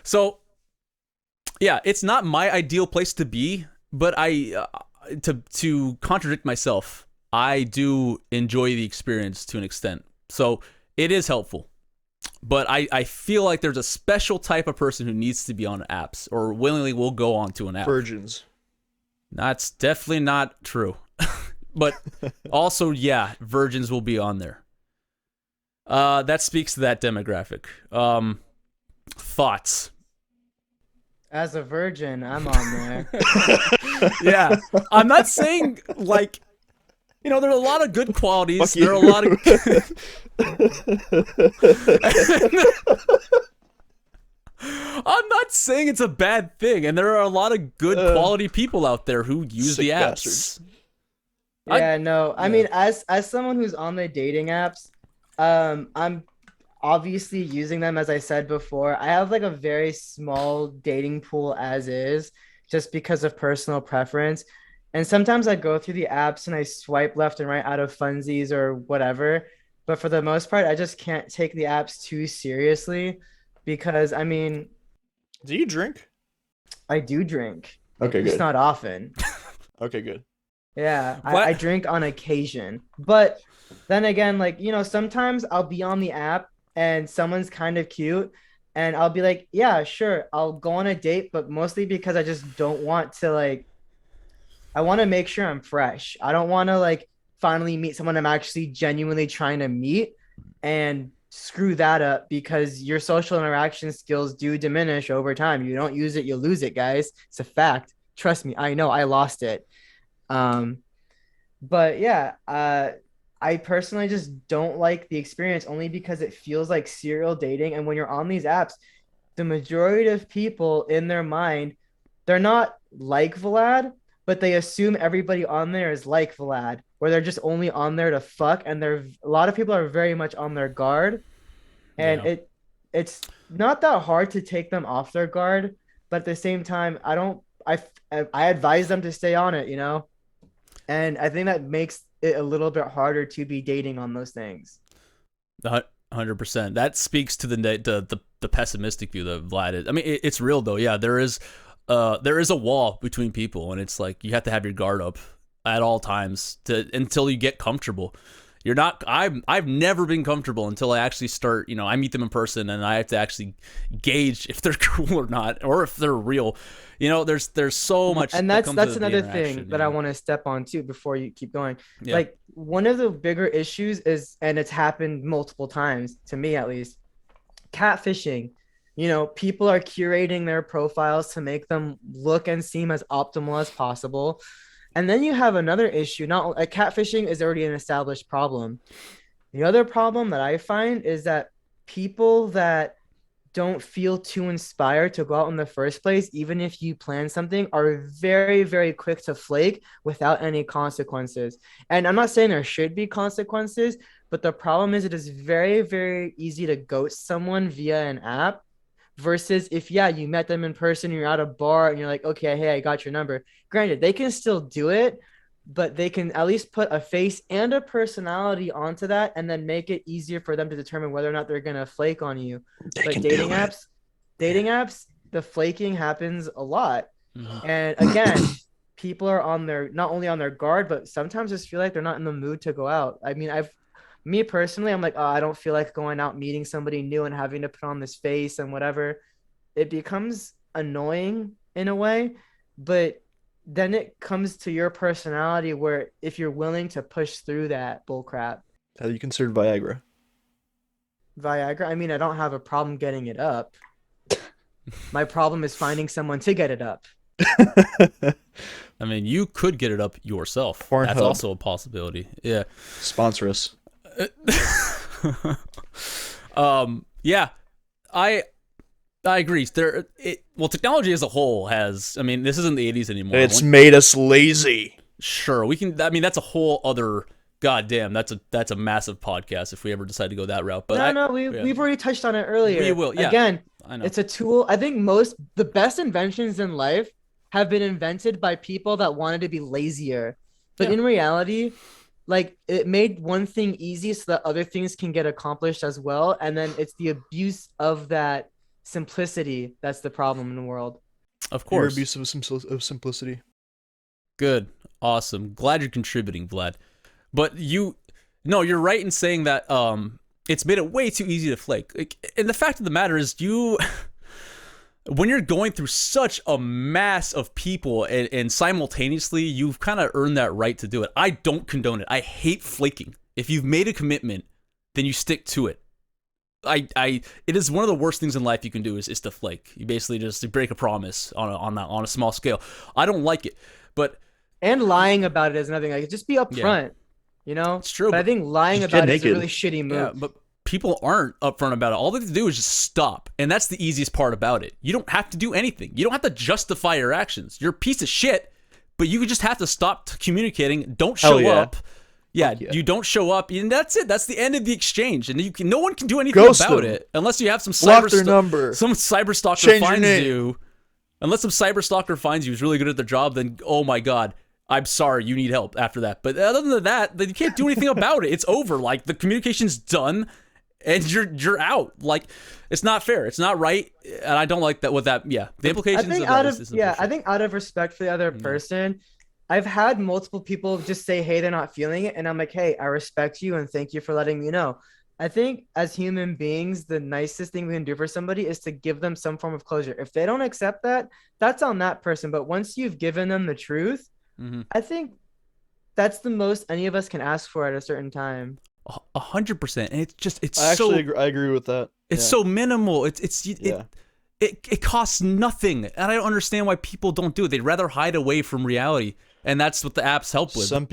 So yeah, it's not my ideal place to be, but to contradict myself, I do enjoy the experience to an extent. So it is helpful. But I feel like there's a special type of person who needs to be on apps or willingly will go onto an app. Virgins. That's definitely not true. But also, yeah, virgins will be on there. That speaks to that demographic. Thoughts? As a virgin, I'm on there. Yeah. I'm not saying, like, you know, there are a lot of good qualities. Fuck you. There are a lot of... I'm not saying it's a bad thing, and there are a lot of good quality people out there who use the sick apps. bastards. Yeah, no. I mean, as someone who's on the dating apps, I'm obviously using them, as I said before. I have like a very small dating pool as is, just because of personal preference. And sometimes I go through the apps and I swipe left and right out of funsies or whatever. But for the most part, I just can't take the apps too seriously because, I mean, Do you drink? I do drink. Okay, It's good. not often. Okay, good. Yeah, What? I drink on occasion. But then again, like, you know, sometimes I'll be on the app and someone's kind of cute and I'll be like, yeah, sure, I'll go on a date, but mostly because I just don't want to, like, I want to make sure I'm fresh. I don't want to, like, finally meet someone I'm actually genuinely trying to meet and screw that up because your social interaction skills do diminish over time. You don't use it, you lose it, guys. It's a fact. Trust me, I know I lost it. But yeah, I personally just don't like the experience only because it feels like serial dating. And when you're on these apps, the majority of people in their mind, they're not like Vlad, but they assume everybody on there is like Vlad, where they're just only on there to fuck. And a lot of people are very much on their guard. And Yeah. it's not that hard to take them off their guard, but at the same time, I advise them to stay on it, you know? And I think that makes it a little bit harder to be dating on those things. 100%. That speaks to the pessimistic view that Vlad is. I mean, it's real though. Yeah, there is a wall between people, and it's like you have to have your guard up at all times until you get comfortable. You're not. I've never been comfortable until I actually start. You know, I meet them in person, and I have to actually gauge if they're cool or not, or if they're real. You know, there's so much. And that that's comes with the another interaction, thing you that I know? want to step on too before you keep going. Yeah. Like one of the bigger issues is, and it's happened multiple times to me at least, catfishing. You know, people are curating their profiles to make them look and seem as optimal as possible. And then you have another issue. Not like catfishing is already an established problem. The other problem that I find is that people that don't feel too inspired to go out in the first place, even if you plan something, are very, very quick to flake without any consequences. And I'm not saying there should be consequences, but the problem is it is very, very easy to ghost someone via an app versus if, yeah, you met them in person, you're at a bar and you're like, okay, hey, I got your number. Granted, they can still do it, but they can at least put a face and a personality onto that and then make it easier for them to determine whether or not they're going to flake on you. But dating apps, the flaking happens a lot. Mhm. And again, people are on their, not only on their guard, but sometimes just feel like they're not in the mood to go out. I mean, me personally, I'm like, oh, I don't feel like going out, meeting somebody new and having to put on this face and whatever. It becomes annoying in a way, but then it comes to your personality where if you're willing to push through that bullcrap. Have you considered Viagra? Viagra, I mean, I don't have a problem getting it up. My problem is finding someone to get it up. I mean, you could get it up yourself. Pornhub. That's also a possibility. Yeah. Sponsor us. Yeah, I agree. Well, technology as a whole has. I mean, this isn't the '80s anymore. It's made us lazy. Sure, we can. I mean, that's a whole other. Goddamn, that's a massive podcast if we ever decide to go that route. But We've already touched on it earlier. We will, yeah. Again, I know. it's a tool. I think the best inventions in life have been invented by people that wanted to be lazier. But Yeah. in reality, like it made one thing easy so that other things can get accomplished as well. And then it's the abuse of that simplicity that's the problem in the world. Of Your course. abuse of simplicity. Good. Awesome. Glad you're contributing, Vlad. But no, you're right in saying that it's made it way too easy to flake. Like, and the fact of the matter is, when you're going through such a mass of people and simultaneously, you've kind of earned that right to do it. I don't condone it. I hate flaking. If you've made a commitment, then you stick to it. It is one of the worst things in life you can do is to flake. You basically just break a promise on a small scale. I don't like it, but And lying about it is another thing. Like, just be upfront, you know? it's true. But I think lying Just about get it is a naked. really shitty move. Yeah, but people aren't upfront about it. All they have to do is just stop, and that's the easiest part about it. You don't have to do anything. You don't have to justify your actions. You're a piece of shit, but you just have to stop communicating. Don't show Hell yeah. up. Yeah, Yeah. you don't show up, and that's it. That's the end of the exchange, and no one can do anything Ghost about them. it unless you have some Block their number. some cyber stalker Change your finds name. you. Unless some cyber stalker finds you who's really good at their job, then oh my god, I'm sorry, you need help after that. But other than that, then you can't do anything about it. It's over. Like, the communication's done, and you're out. Like, it's not fair. It's not right, and I don't like that. The implications I think of that is I think out of respect for the other person, I've had multiple people just say, hey, they're not feeling it. And I'm like, hey, I respect you and thank you for letting me know. I think as human beings, the nicest thing we can do for somebody is to give them some form of closure. If they don't accept that, that's on that person. But once you've given them the truth, I think that's the most any of us can ask for at a certain time. 100%, and I agree with that. It's Yeah. so minimal. Yeah. It costs nothing, and I don't understand why people don't do it. They'd rather hide away from reality, and that's what the apps help with. Some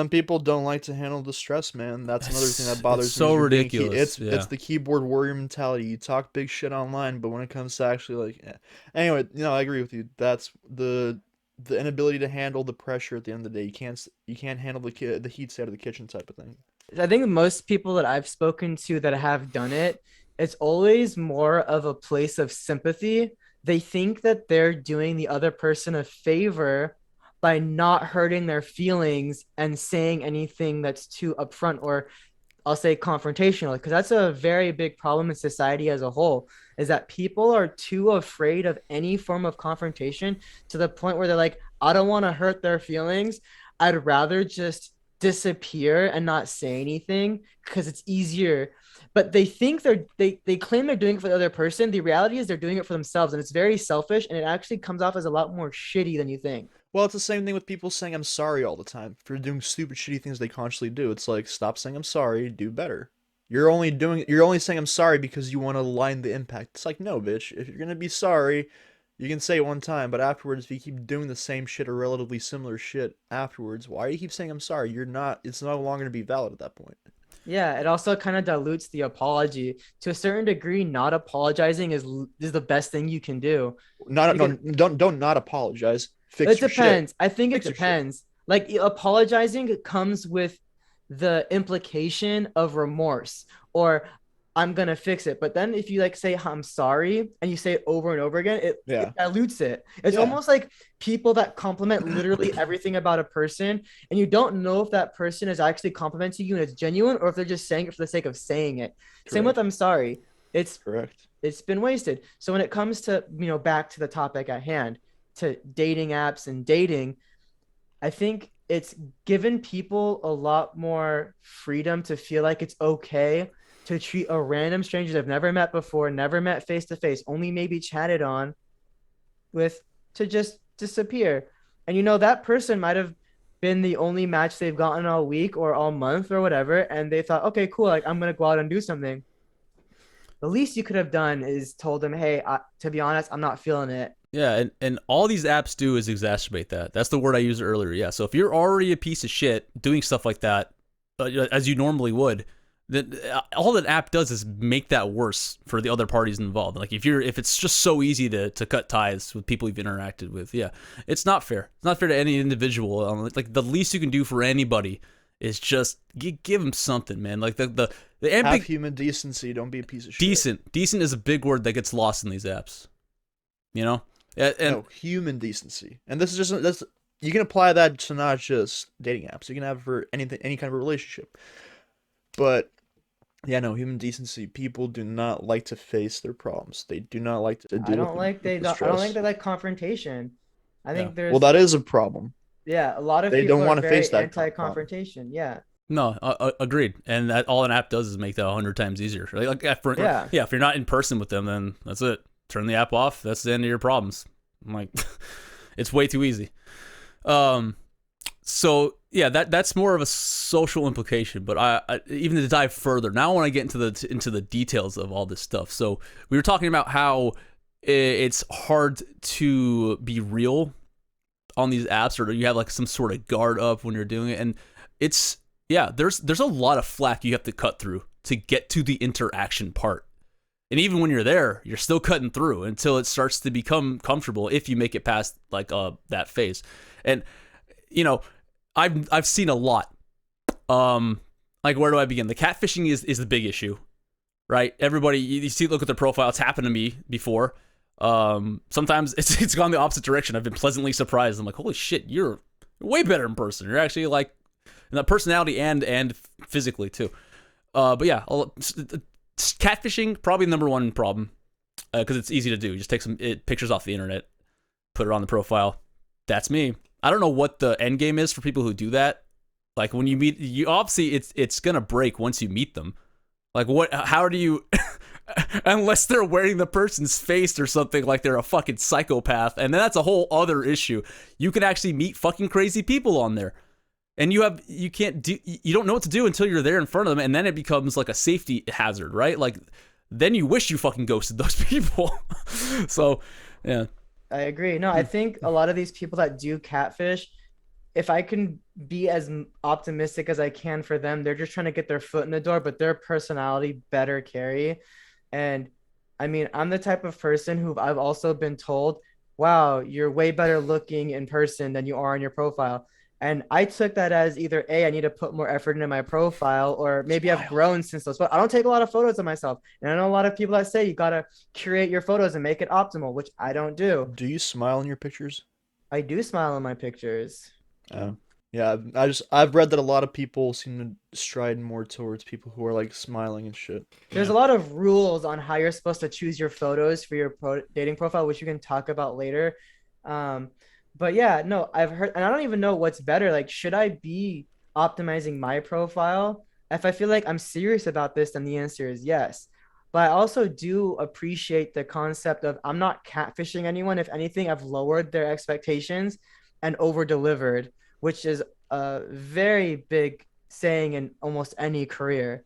people don't like to handle the stress, man. That's another thing that bothers me. It's so is you're being ridiculous. It's the keyboard warrior mentality. You talk big shit online, but when it comes to actually anyway, I agree with you. That's the inability to handle the pressure at the end of the day. You can't handle the heat side of the kitchen type of thing. I think most people that I've spoken to that have done it, it's always more of a place of sympathy. They think that they're doing the other person a favor by not hurting their feelings and saying anything that's too upfront, or I'll say confrontational, because that's a very big problem in society as a whole, is that people are too afraid of any form of confrontation to the point where they're like, I don't want to hurt their feelings. I'd rather just disappear and not say anything because it's easier. But they think they claim they're doing it for the other person. The reality is they're doing it for themselves, and it's very selfish, and it actually comes off as a lot more shitty than you think. Well, it's the same thing with people saying I'm sorry all the time for doing stupid, shitty things they constantly do. It's like, stop saying I'm sorry, do better. You're only saying I'm sorry because you want to line the impact. It's like, no, bitch. If you're gonna be sorry, you can say it one time, but afterwards, if you keep doing the same shit or relatively similar shit afterwards, why do you keep saying I'm sorry? It's no longer gonna be valid at that point. Yeah, it also kind of dilutes the apology to a certain degree. Not apologizing is the best thing you can do. Don't not apologize. Fix It your depends. shit. I think it Fix your shit. depends. Like, apologizing comes with the implication of remorse, or I'm gonna fix it. But then if you like say I'm sorry and you say it over and over again, it dilutes it. It's Yeah. almost like people that compliment literally everything about a person, and you don't know if that person is actually complimenting you and it's genuine, or if they're just saying it for the sake of saying it. Same with I'm sorry. It's Correct. It's been wasted. So when it comes to, back to the topic at hand, to dating apps and dating, I think it's given people a lot more freedom to feel like it's okay to treat a random stranger they've never met before, never met face to face, only maybe chatted on with, to just disappear. And that person might have been the only match they've gotten all week or all month or whatever, and they thought, okay, cool, like I'm gonna go out and do something. The least you could have done is told them, hey, to be honest, I'm not feeling it. Yeah, and all these apps do is exacerbate that. That's the word I used earlier. Yeah, so if you're already a piece of shit doing stuff like that, as you normally would, then all that app does is make that worse for the other parties involved. Like if it's just so easy to cut ties with people you've interacted with, yeah, it's not fair. It's not fair to any individual. Like the least you can do for anybody is just give them something, man. Like the have human decency. Don't be a piece of shit. Decent is a big word that gets lost in these apps. And no, human decency. And this is just you can apply that to not just dating apps. You can have it for any kind of a relationship. But yeah, no, human decency. People do not like to face their problems. They do not like to deal with I don't think they like confrontation. I think there's that is a problem. Yeah, a lot of They people don't are want to very face that problem. anti-confrontation. Yeah. No, agreed. And that all an app does is make that 100 times easier. Yeah. If you're not in person with them, then that's it. Turn the app off. That's the end of your problems. I'm like, it's way too easy. So yeah, that's more of a social implication. But I even to dive further, now I want to get into the details of all this stuff. So we were talking about how it's hard to be real on these apps, or you have like some sort of guard up when you're doing it, and it's there's a lot of flack you have to cut through to get to the interaction part. And even when you're there, you're still cutting through until it starts to become comfortable if you make it past like that phase. And I've seen a lot. Like, where do I begin? The catfishing is the big issue, right? Everybody, you see, look at their profile. It's happened to me before. Sometimes it's gone the opposite direction. I've been pleasantly surprised. I'm like, holy shit, you're way better in person. You're actually like in that personality and physically too. But yeah, catfishing probably the number one problem because it's easy to do. You just take some pictures off the internet, put it on the profile. That's me. I don't know what the end game is for people who do that. Like, when you meet, you obviously it's gonna break once you meet them. Like, what? How do you? Unless they're wearing the person's face or something, like they're a fucking psychopath, and then that's a whole other issue. You can actually meet fucking crazy people on there, and you don't know what to do until you're there in front of them, and then it becomes like a safety hazard, right? Like, then you wish you fucking ghosted those people. So, yeah. I agree. No, I think a lot of these people that do catfish, if I can be as optimistic as I can for them, they're just trying to get their foot in the door, but their personality better carry. And I mean, I'm the type of person who I've also been told, wow, you're way better looking in person than you are on your profile. And I took that as either A, I need to put more effort into my profile, or maybe I've grown since those. But I don't take a lot of photos of myself. And I know a lot of people that say you got to curate your photos and make it optimal, which I don't do. Do you smile in your pictures? I do smile in my pictures. Yeah, I've read that a lot of people seem to stride more towards people who are like smiling and shit. There's a lot of rules on how you're supposed to choose your photos for your dating profile, which you can talk about later. But yeah, no, I've heard, and I don't even know what's better. Like, should I be optimizing my profile? If I feel like I'm serious about this, then the answer is yes. But I also do appreciate the concept of I'm not catfishing anyone. If anything, I've lowered their expectations and over delivered, which is a very big saying in almost any career,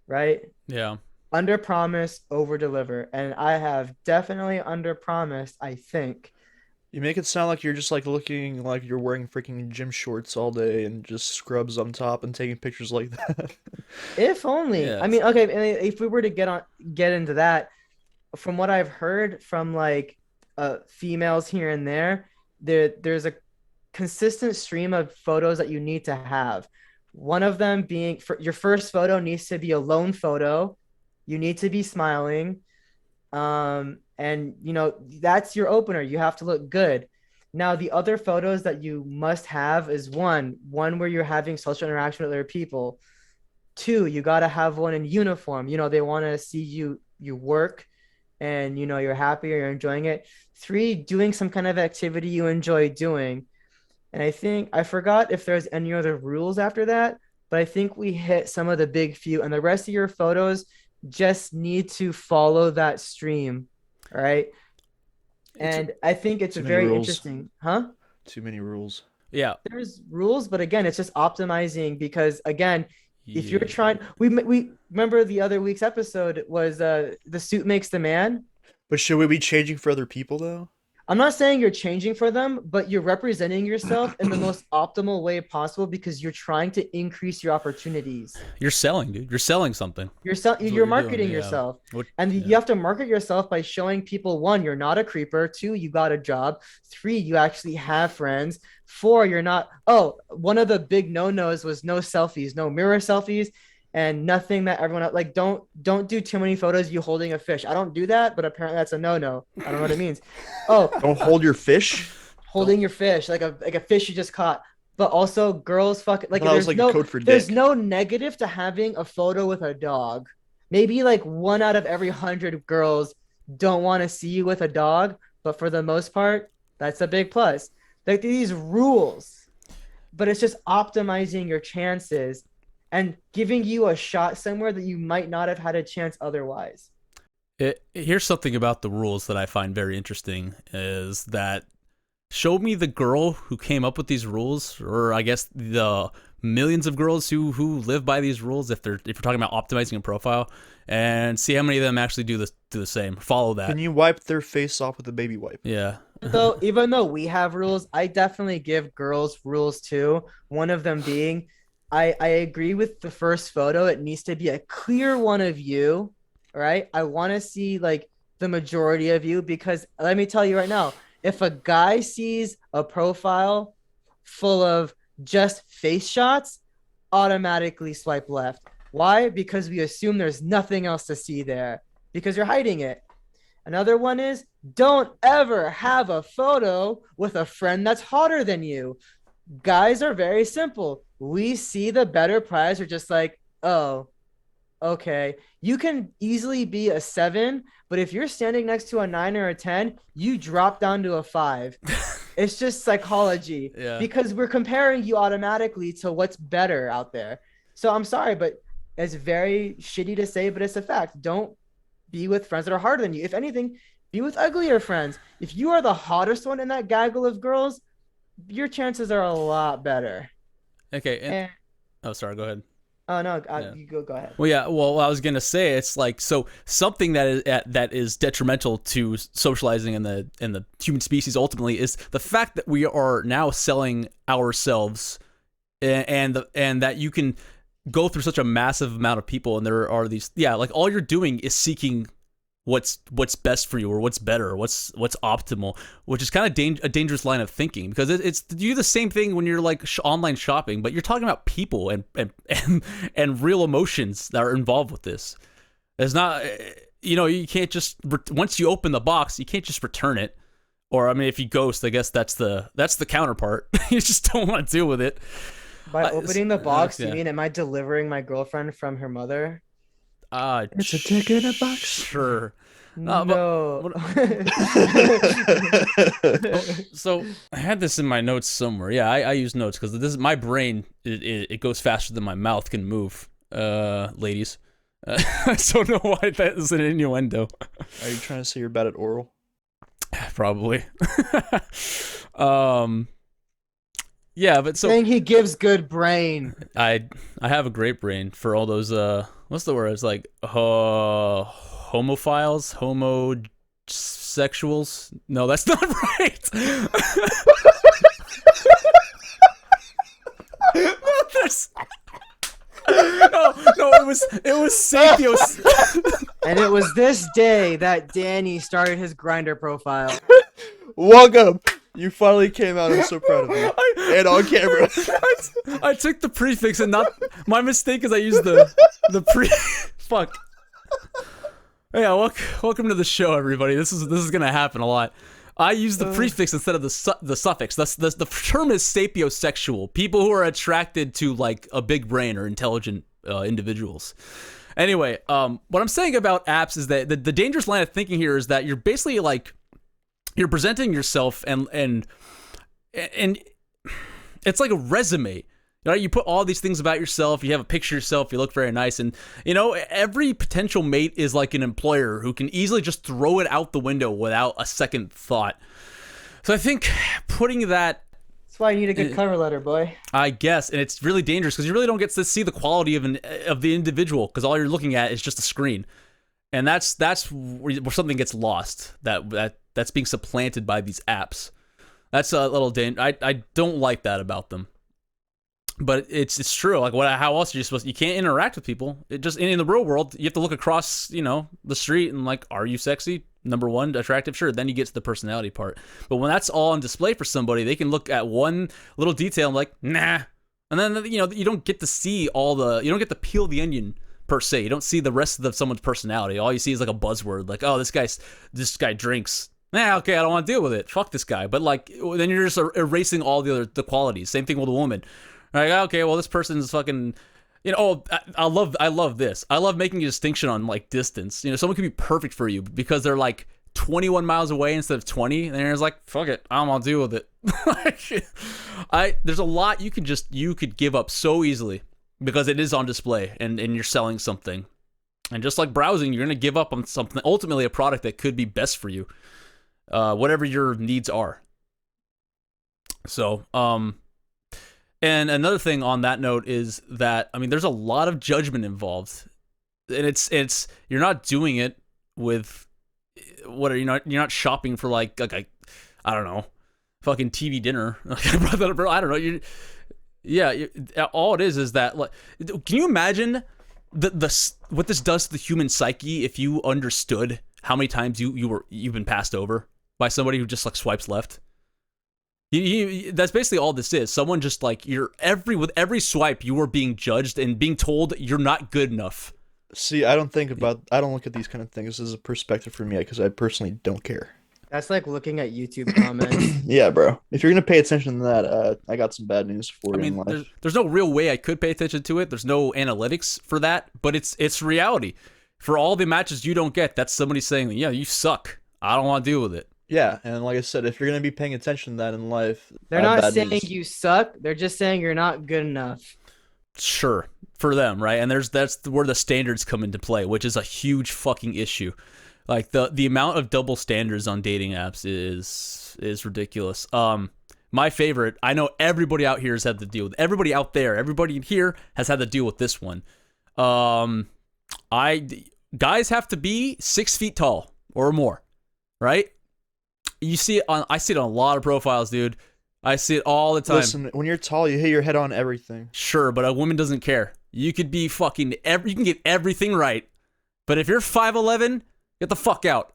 right? Yeah. Under promise, over deliver. And I have definitely under promised, I think. You make it sound like you're just like looking like you're wearing freaking gym shorts all day and just scrubs on top and taking pictures like that. If only. Yeah. I mean, okay, if we were to get into that, from what I've heard from like females here and there's a consistent stream of photos that you need to have. One of them being, for your first photo needs to be a lone photo. You need to be smiling. And that's your opener. You have to look good. Now, the other photos that you must have is one where you're having social interaction with other people. 2, you got to have one in uniform. They want to see you work and, you're happy or you're enjoying it. 3, doing some kind of activity you enjoy doing. And I think I forgot if there's any other rules after that, but I think we hit some of the big few, and the rest of your photos just need to follow that stream. All right. And I think it's very interesting. Huh? Too many rules. Yeah. There's rules, but again, it's just optimizing because again, if you're trying, we remember the other week's episode was the suit makes the man. But should we be changing for other people though? I'm not saying you're changing for them, but you're representing yourself in the most optimal way possible because you're trying to increase your opportunities. You're selling, dude. You're selling something. You're marketing yourself. You have to market yourself by showing people, 1, you're not a creeper. 2, you got a job. 3, you actually have friends. 4, you're not. Oh, one of the big no-nos was no selfies, no mirror selfies. And nothing that everyone else, like, don't do too many photos of you holding a fish. I don't do that, but apparently that's a no. I don't know what it means. Oh, don't hold your fish. Holding your fish like a fish you just caught. But also, girls fucking like there's like a code for there's dick. no negative to having a photo with a dog. Maybe like 1 out of every 100 girls don't want to see you with a dog, but for the most part, that's a big plus. Like these rules but it's just optimizing your chances and giving you a shot somewhere that you might not have had a chance otherwise. Here's something about the rules that I find very interesting is that show me the girl who came up with these rules, or I guess the millions of girls who live by these rules if you're talking about optimizing a profile, and see how many of them actually do the same, follow that. Can you wipe their face off with a baby wipe? Yeah. So even though we have rules, I definitely give girls rules too. One of them being, I agree with the first photo. It needs to be a clear one of you, right? I want to see like the majority of you, because let me tell you right now, if a guy sees a profile full of just face shots, automatically swipe left. Why? Because we assume there's nothing else to see there because you're hiding it. Another one is, don't ever have a photo with a friend that's hotter than you. Guys are very simple. We see the better prize. We're just like, oh, okay. You can easily be a 7, but if you're standing next to a 9 or a 10, you drop down to a 5. It's just psychology. Yeah. Because we're comparing you automatically to what's better out there. So I'm sorry, but it's very shitty to say, but it's a fact. Don't be with friends that are harder than you. If anything, be with uglier friends. If you are the hottest one in that gaggle of girls, your chances are a lot better. Okay. And, Oh, sorry. Go ahead. oh no, Yeah. you go ahead. Well, yeah. Well, I was gonna say it's like, so something that is detrimental to socializing in the human species ultimately is the fact that we are now selling ourselves, and that you can go through such a massive amount of people, and there are these, like all you're doing is seeking what's best for you, or what's better, or what's optimal, which is kind of a dangerous line of thinking, because it's you do the same thing when you're like online shopping, but you're talking about people and real emotions that are involved with this. It's not, you can't just, once you open the box, you can't just return it, or I mean, if you ghost, I guess that's the counterpart. You just don't want to deal with it. By opening the box, yeah. you mean am I delivering my girlfriend from her mother? It's a tick in a box. Sure. No. So I had this in my notes somewhere. Yeah, I use notes because this is my brain. It goes faster than my mouth can move. Ladies, I don't know why that is an innuendo. Are you trying to say you're bad at oral? Probably. Yeah, but so saying he gives good brain. I have a great brain for all those what's the word? It's like homophiles, homosexuals. No, that's not right. No, there's no, it was Sapios. And it was this day that Danny started his Grinder profile. Welcome. You finally came out. I'm so proud of you. And on camera. I took the prefix and not. My mistake is I used the pre. Fuck. Yeah, welcome to the show, everybody. This is gonna happen a lot. I use the prefix instead of the suffix. The term is sapiosexual. People who are attracted to like a big brain or intelligent individuals. Anyway, what I'm saying about apps is that the dangerous line of thinking here is that you're basically like, you're presenting yourself and it's like a resume. Right? You put all these things about yourself, you have a picture of yourself, you look very nice, and every potential mate is like an employer who can easily just throw it out the window without a second thought. So I think putting that, that's why you need a good cover letter, boy. I guess, and it's really dangerous because you really don't get to see the quality of the individual, because all you're looking at is just a screen. And that's where something gets lost, that's being supplanted by these apps. That's a little I don't like that about them. But it's true. Like, how else are you supposed to? You can't interact with people. It just in the real world, you have to look across, the street and like, are you sexy? Number one, attractive, sure. Then you get to the personality part. But when that's all on display for somebody, they can look at one little detail and like, nah. And then you don't get to see you don't get to peel the onion per se. You don't see the rest of someone's personality. All you see is like a buzzword, like, oh, this guy drinks. Nah, okay, I don't want to deal with it. Fuck this guy. But like, then you're just erasing all the qualities. Same thing with a woman. Like, okay, well, this person's fucking, I love this. I love making a distinction on like distance. Someone could be perfect for you because they're like 21 miles away instead of 20, and Aaron's like, fuck it, I'm gonna deal with it. There's a lot you could give up so easily because it is on display and you're selling something. And just like browsing, you're gonna give up on something, ultimately a product that could be best for you, whatever your needs are. So, and another thing on that note is that, I mean, there's a lot of judgment involved, and it's you're not doing it with you're not shopping for like I don't know, fucking TV dinner. I brought that up, bro. I don't know. All it is that, like, can you imagine what this does to the human psyche if you understood how many times you've been passed over by somebody who just like swipes left? That's basically all this is. Someone just like with every swipe you are being judged and being told you're not good enough. See, I don't look at these kind of things as a perspective for me because I personally don't care. That's like looking at YouTube comments. Yeah, bro. If you're gonna pay attention to that, I got some bad news for you. I mean, there's no real way I could pay attention to it. There's no analytics for that, but it's reality. For all the matches you don't get, that's somebody saying, yeah, you suck. I don't want to deal with it. Yeah, and like I said, if you're gonna be paying attention to that in life, they're not saying you suck. They're just saying you're not good enough. Sure, for them, right? And that's where the standards come into play, which is a huge fucking issue. Like the amount of double standards on dating apps is ridiculous. My favorite, I know everybody out here has had to deal with. Everybody out there, everybody here has had to deal with this one. Guys have to be 6 feet tall or more, right? I see it on a lot of profiles, dude. I see it all the time. Listen, when you're tall, you hit your head on everything. Sure, but a woman doesn't care. You could be fucking you can get everything right, but if you're 5'11", get the fuck out.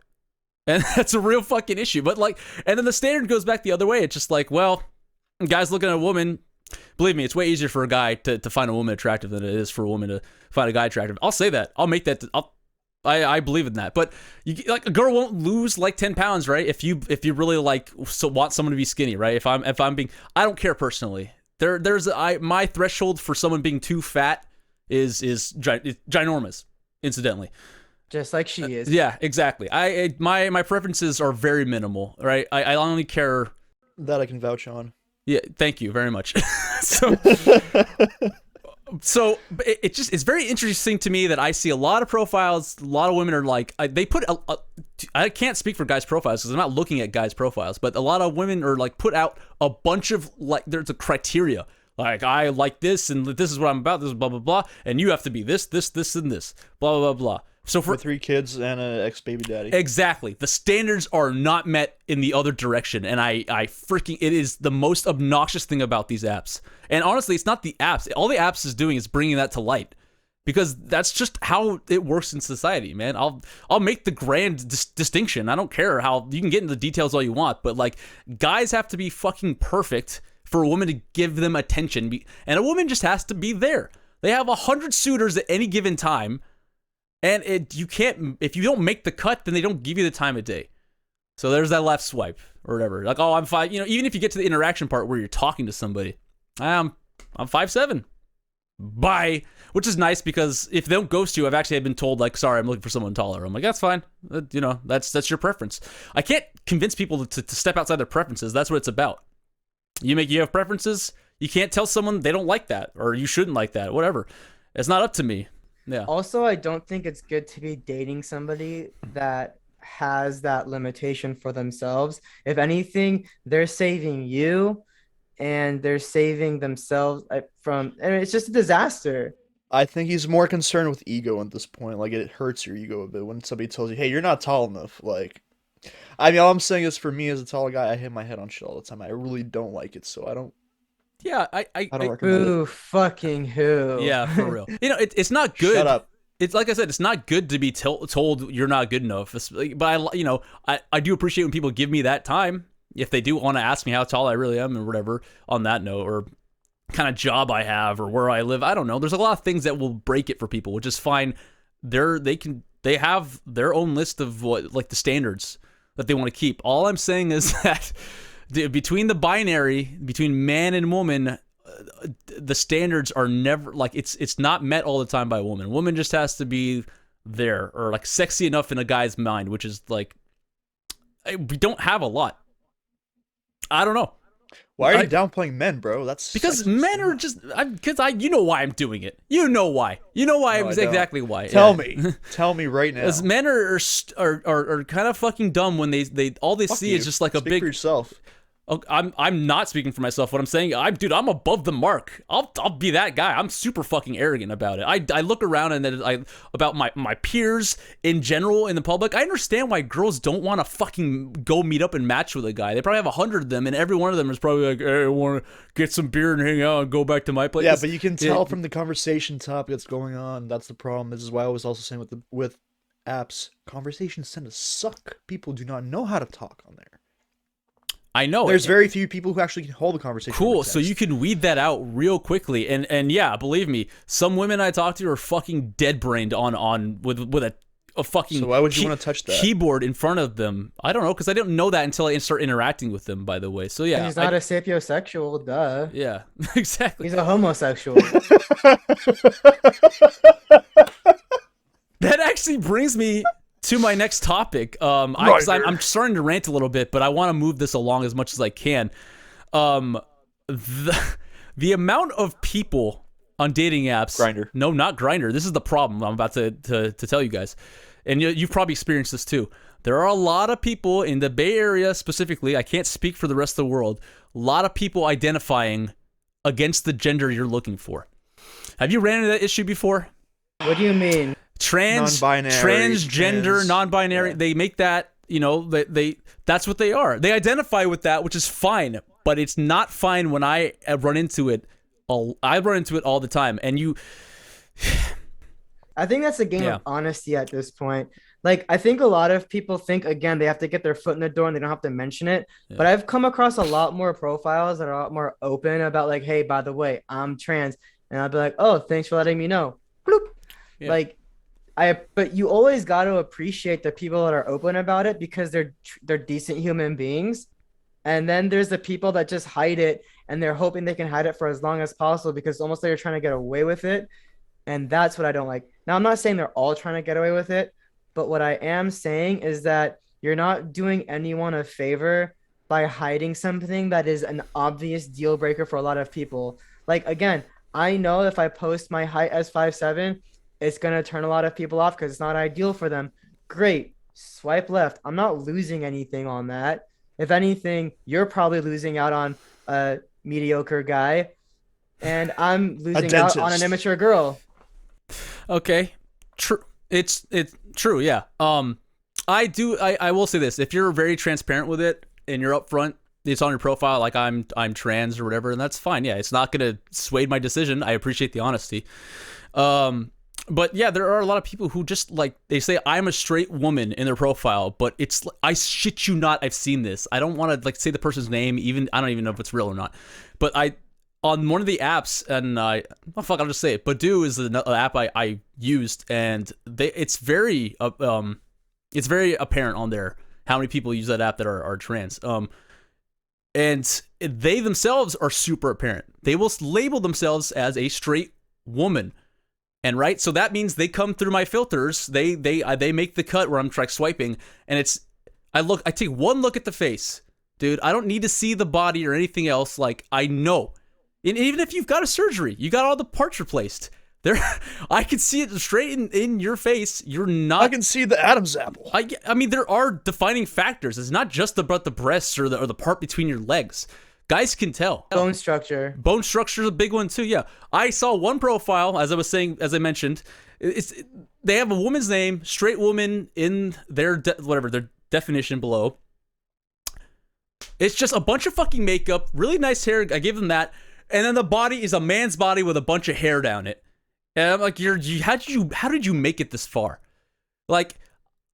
And that's a real fucking issue. But like, and then the standard goes back the other way. It's just like, well, guys looking at a woman, believe me, it's way easier for a guy to find a woman attractive than it is for a woman to find a guy attractive. I'll say that. I'll make that. I believe in that. But like, a girl won't lose like 10 pounds, right? If you really like want someone to be skinny, right? If I'm being, I don't care personally. My threshold for someone being too fat is ginormous, incidentally. Just like she is. Yeah, exactly. My preferences are very minimal, right? I only care. That I can vouch on. Yeah, thank you very much. So it's very interesting to me that I see a lot of profiles. A lot of women are like, they put I can't speak for guys' profiles because I'm not looking at guys' profiles, but a lot of women are like put out a bunch of like, there's a criteria. Like, I like this, and this is what I'm about. This is blah blah blah, and you have to be this, and this, blah blah blah. So for 3 kids and an ex-baby daddy. Exactly. The standards are not met in the other direction. And it is the most obnoxious thing about these apps. And honestly, it's not the apps. All the apps is doing is bringing that to light. Because that's just how it works in society, man. I'll make the grand distinction. I don't care how, you can get into the details all you want. But like, guys have to be fucking perfect for a woman to give them attention. And a woman just has to be there. They have 100 suitors at any given time. And you can't, if you don't make the cut, then they don't give you the time of day. So there's that left swipe or whatever. Like, oh, I'm 5. You know, even if you get to the interaction part where you're talking to somebody, I'm 5'7". Bye. Which is nice because if they don't ghost you, I've actually been told like, sorry, I'm looking for someone taller. I'm like, that's fine. You know, that's your preference. I can't convince people to step outside their preferences. That's what it's about. You have preferences. You can't tell someone they don't like that or you shouldn't like that. Whatever. It's not up to me. Yeah. Also, I don't think it's good to be dating somebody that has that limitation for themselves. If anything, they're saving you and they're saving themselves from, and it's just a disaster. I think he's more concerned with ego at this point. Like, it hurts your ego a bit when somebody tells you, hey, you're not tall enough. Like, I mean, all I'm saying is for me as a tall guy, I hit my head on shit all the time. I really don't like it, so I don't. Yeah, I don't recommend Who it. fucking who? Yeah, for real. You know, it's not good. Shut up. It's like I said, it's not good to be told you're not good enough. But I do appreciate when people give me that time if they do want to ask me how tall I really am or whatever on that note, or kind of job I have or where I live. I don't know. There's a lot of things that will break it for people, which is fine. They have their own list of what, like, the standards that they want to keep. All I'm saying is that between the binary, between man and woman, the standards are never, like, it's not met all the time by a woman. A woman just has to be there or like sexy enough in a guy's mind, which is like, we don't have a lot. I don't know. Why are you downplaying men, bro? That's because men are just you know why I'm doing it. You know why. You know why. No, exactly why. Tell me. Tell me right now. Because men are kind of fucking dumb when they all they see is just like a Speak big. for yourself. I'm not speaking for myself. What I'm saying, I'm above the mark. I'll be that guy. I'm super fucking arrogant about it. I look around and then about my peers in general in the public. I understand why girls don't want to fucking go meet up and match with a guy. They probably have 100 of them, and every one of them is probably like, hey, I want to get some beer and hang out and go back to my place. Yeah, but you can tell from the conversation topic that's going on. That's the problem. This is why I was also saying with apps, conversations tend to suck. People do not know how to talk on there. I know. There's very few people who actually can hold a conversation. Cool, so you can weed that out real quickly, and yeah, believe me, some women I talk to are fucking dead brained on with a fucking. So why would you want to touch that keyboard in front of them? I don't know, because I didn't know that until I start interacting with them. By the way, so yeah, And he's not a sapiosexual, duh. Yeah, exactly. He's a homosexual. That actually brings me to my next topic. I'm starting to rant a little bit, but I want to move this along as much as I can. The amount of people on dating apps. Grindr. No, not Grindr. This is the problem I'm about to tell you guys, and you've probably experienced this too. There are a lot of people in the Bay Area specifically. I can't speak for the rest of the world. A lot of people identifying against the gender you're looking for. Have you ran into that issue before? What do you mean? Transgender, non-binary. Yeah. They make that, they that's what they are. They identify with that, which is fine, but it's not fine when I run into it. I run into it all the time, and I think that's a game of honesty at this point. Like, I think a lot of people think, again, they have to get their foot in the door and they don't have to mention it. Yeah. But I've come across a lot more profiles that are a lot more open about, like, hey, by the way, I'm trans. And I'll be like, oh, thanks for letting me know. Bloop. Yeah. But you always got to appreciate the people that are open about it because they're decent human beings. And then there's the people that just hide it and they're hoping they can hide it for as long as possible because it's almost like they're trying to get away with it. And that's what I don't like. Now, I'm not saying they're all trying to get away with it, but what I am saying is that you're not doing anyone a favor by hiding something that is an obvious deal breaker for a lot of people. Like, again, I know if I post my height as 5'7", it's going to turn a lot of people off because it's not ideal for them. Great. Swipe left. I'm not losing anything on that. If anything, you're probably losing out on a mediocre guy, and I'm losing out on an immature girl. Okay. True. It's true. Yeah. I will say this. If you're very transparent with it and you're upfront, it's on your profile, like I'm trans or whatever, and that's fine. Yeah. It's not going to sway my decision. I appreciate the honesty. But yeah, there are a lot of people who just they say I'm a straight woman in their profile, but it's I shit you not, I've seen this. I don't want to say the person's name, I don't even know if it's real or not. But on one of the apps, and I'll just say it. Badoo is the app I used, and it's very apparent on there how many people use that app that are trans. And they themselves are super apparent. They will label themselves as a straight woman. And right, so that means they come through my filters. They make the cut where I'm swiping, and I take one look at the face, dude. I don't need to see the body or anything else. I know, and even if you've got a surgery, you got all the parts replaced. I can see it straight in your face. You're not. I can see the Adam's apple. I mean, there are defining factors. It's not just about the breasts or the part between your legs. Guys can tell. Bone structure. Bone structure is a big one too. Yeah, I saw one profile as I mentioned. They have a woman's name, straight woman in their their definition below. It's just a bunch of fucking makeup, really nice hair. I give them that, and then the body is a man's body with a bunch of hair down it. And I'm like, how did you make it this far?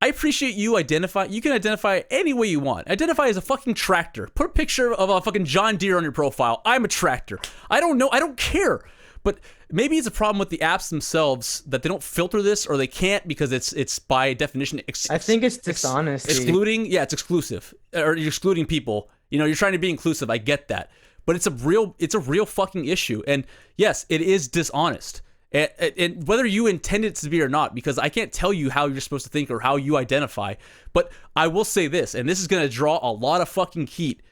I appreciate you identify. You can identify any way you want. Identify as a fucking tractor. Put a picture of a fucking John Deere on your profile. I'm a tractor. I don't know. I don't care. But maybe it's a problem with the apps themselves that they don't filter this, or they can't because it's by definition. I think it's dishonesty. Excluding. Yeah, it's exclusive, or you're excluding people. You're trying to be inclusive. I get that, but it's a real fucking issue. And yes, it is dishonest. And whether you intend it to be or not, because I can't tell you how you're supposed to think or how you identify. But I will say this, and this is gonna draw a lot of fucking heat.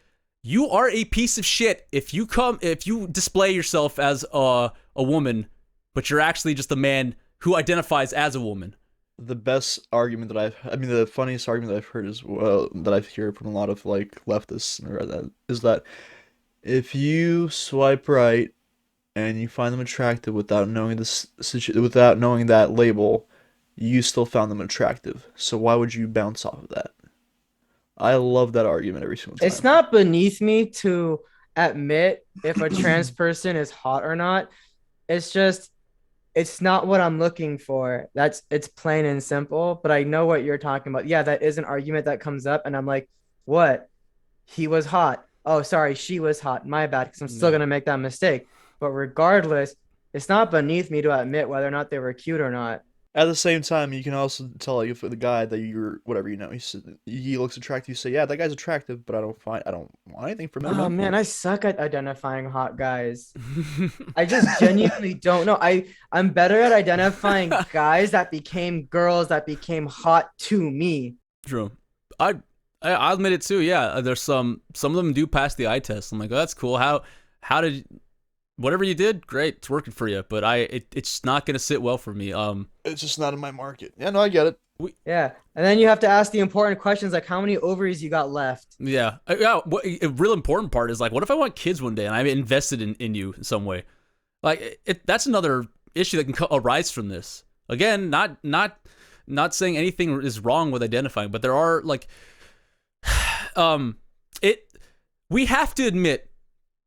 You are a piece of shit if you display yourself as a woman, but you're actually just a man who identifies as a woman. The best argument that the funniest argument that I've heard as well, that I've heard from a lot of like leftists or that, is that if you swipe right and you find them attractive without knowing without knowing that label, you still found them attractive. So why would you bounce off of that? I love that argument every single time. It's not beneath me to admit if a trans person is hot or not. It's just, it's not what I'm looking for. It's plain and simple, but I know what you're talking about. Yeah, that is an argument that comes up, and I'm like, what? He was hot. Oh, sorry, she was hot. My bad, because I'm still going to make that mistake. But regardless, it's not beneath me to admit whether or not they were cute or not. At the same time, you can also tell, like, if the guy that you're whatever, he looks attractive, you say, yeah, that guy's attractive, but I don't want anything from him. Oh man, I suck at identifying hot guys. I just genuinely don't know. I'm better at identifying guys that became girls that became hot to me. True. I'll admit it too. Yeah, there's some of them do pass the eye test. I'm like, oh, that's cool. How did whatever you did, great, it's working for you. But it's not gonna sit well for me. It's just not in my market. Yeah, no, I get it. Yeah, and then you have to ask the important questions like how many ovaries you got left. Yeah. A real important part is like, what if I want kids one day and I'm invested in you in some way? Like, that's another issue that can arise from this. Again, not saying anything is wrong with identifying, but there are like, we have to admit,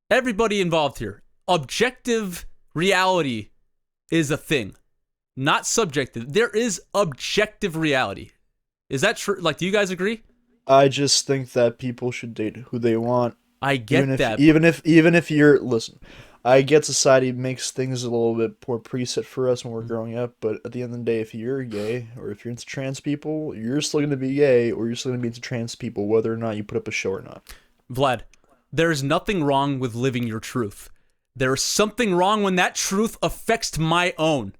everybody involved here, objective reality is a thing. Not subjective. There is objective reality. Is that true? Like, do you guys agree? I just think that people should date who they want. I get that. Even if you're, listen, I get society makes things a little bit more preset for us when we're growing up, but at the end of the day, if you're gay or if you're into trans people, you're still going to be gay or you're still going to be into trans people, whether or not you put up a show or not. Vlad, there's nothing wrong with living your truth. There's something wrong when that truth affects my own.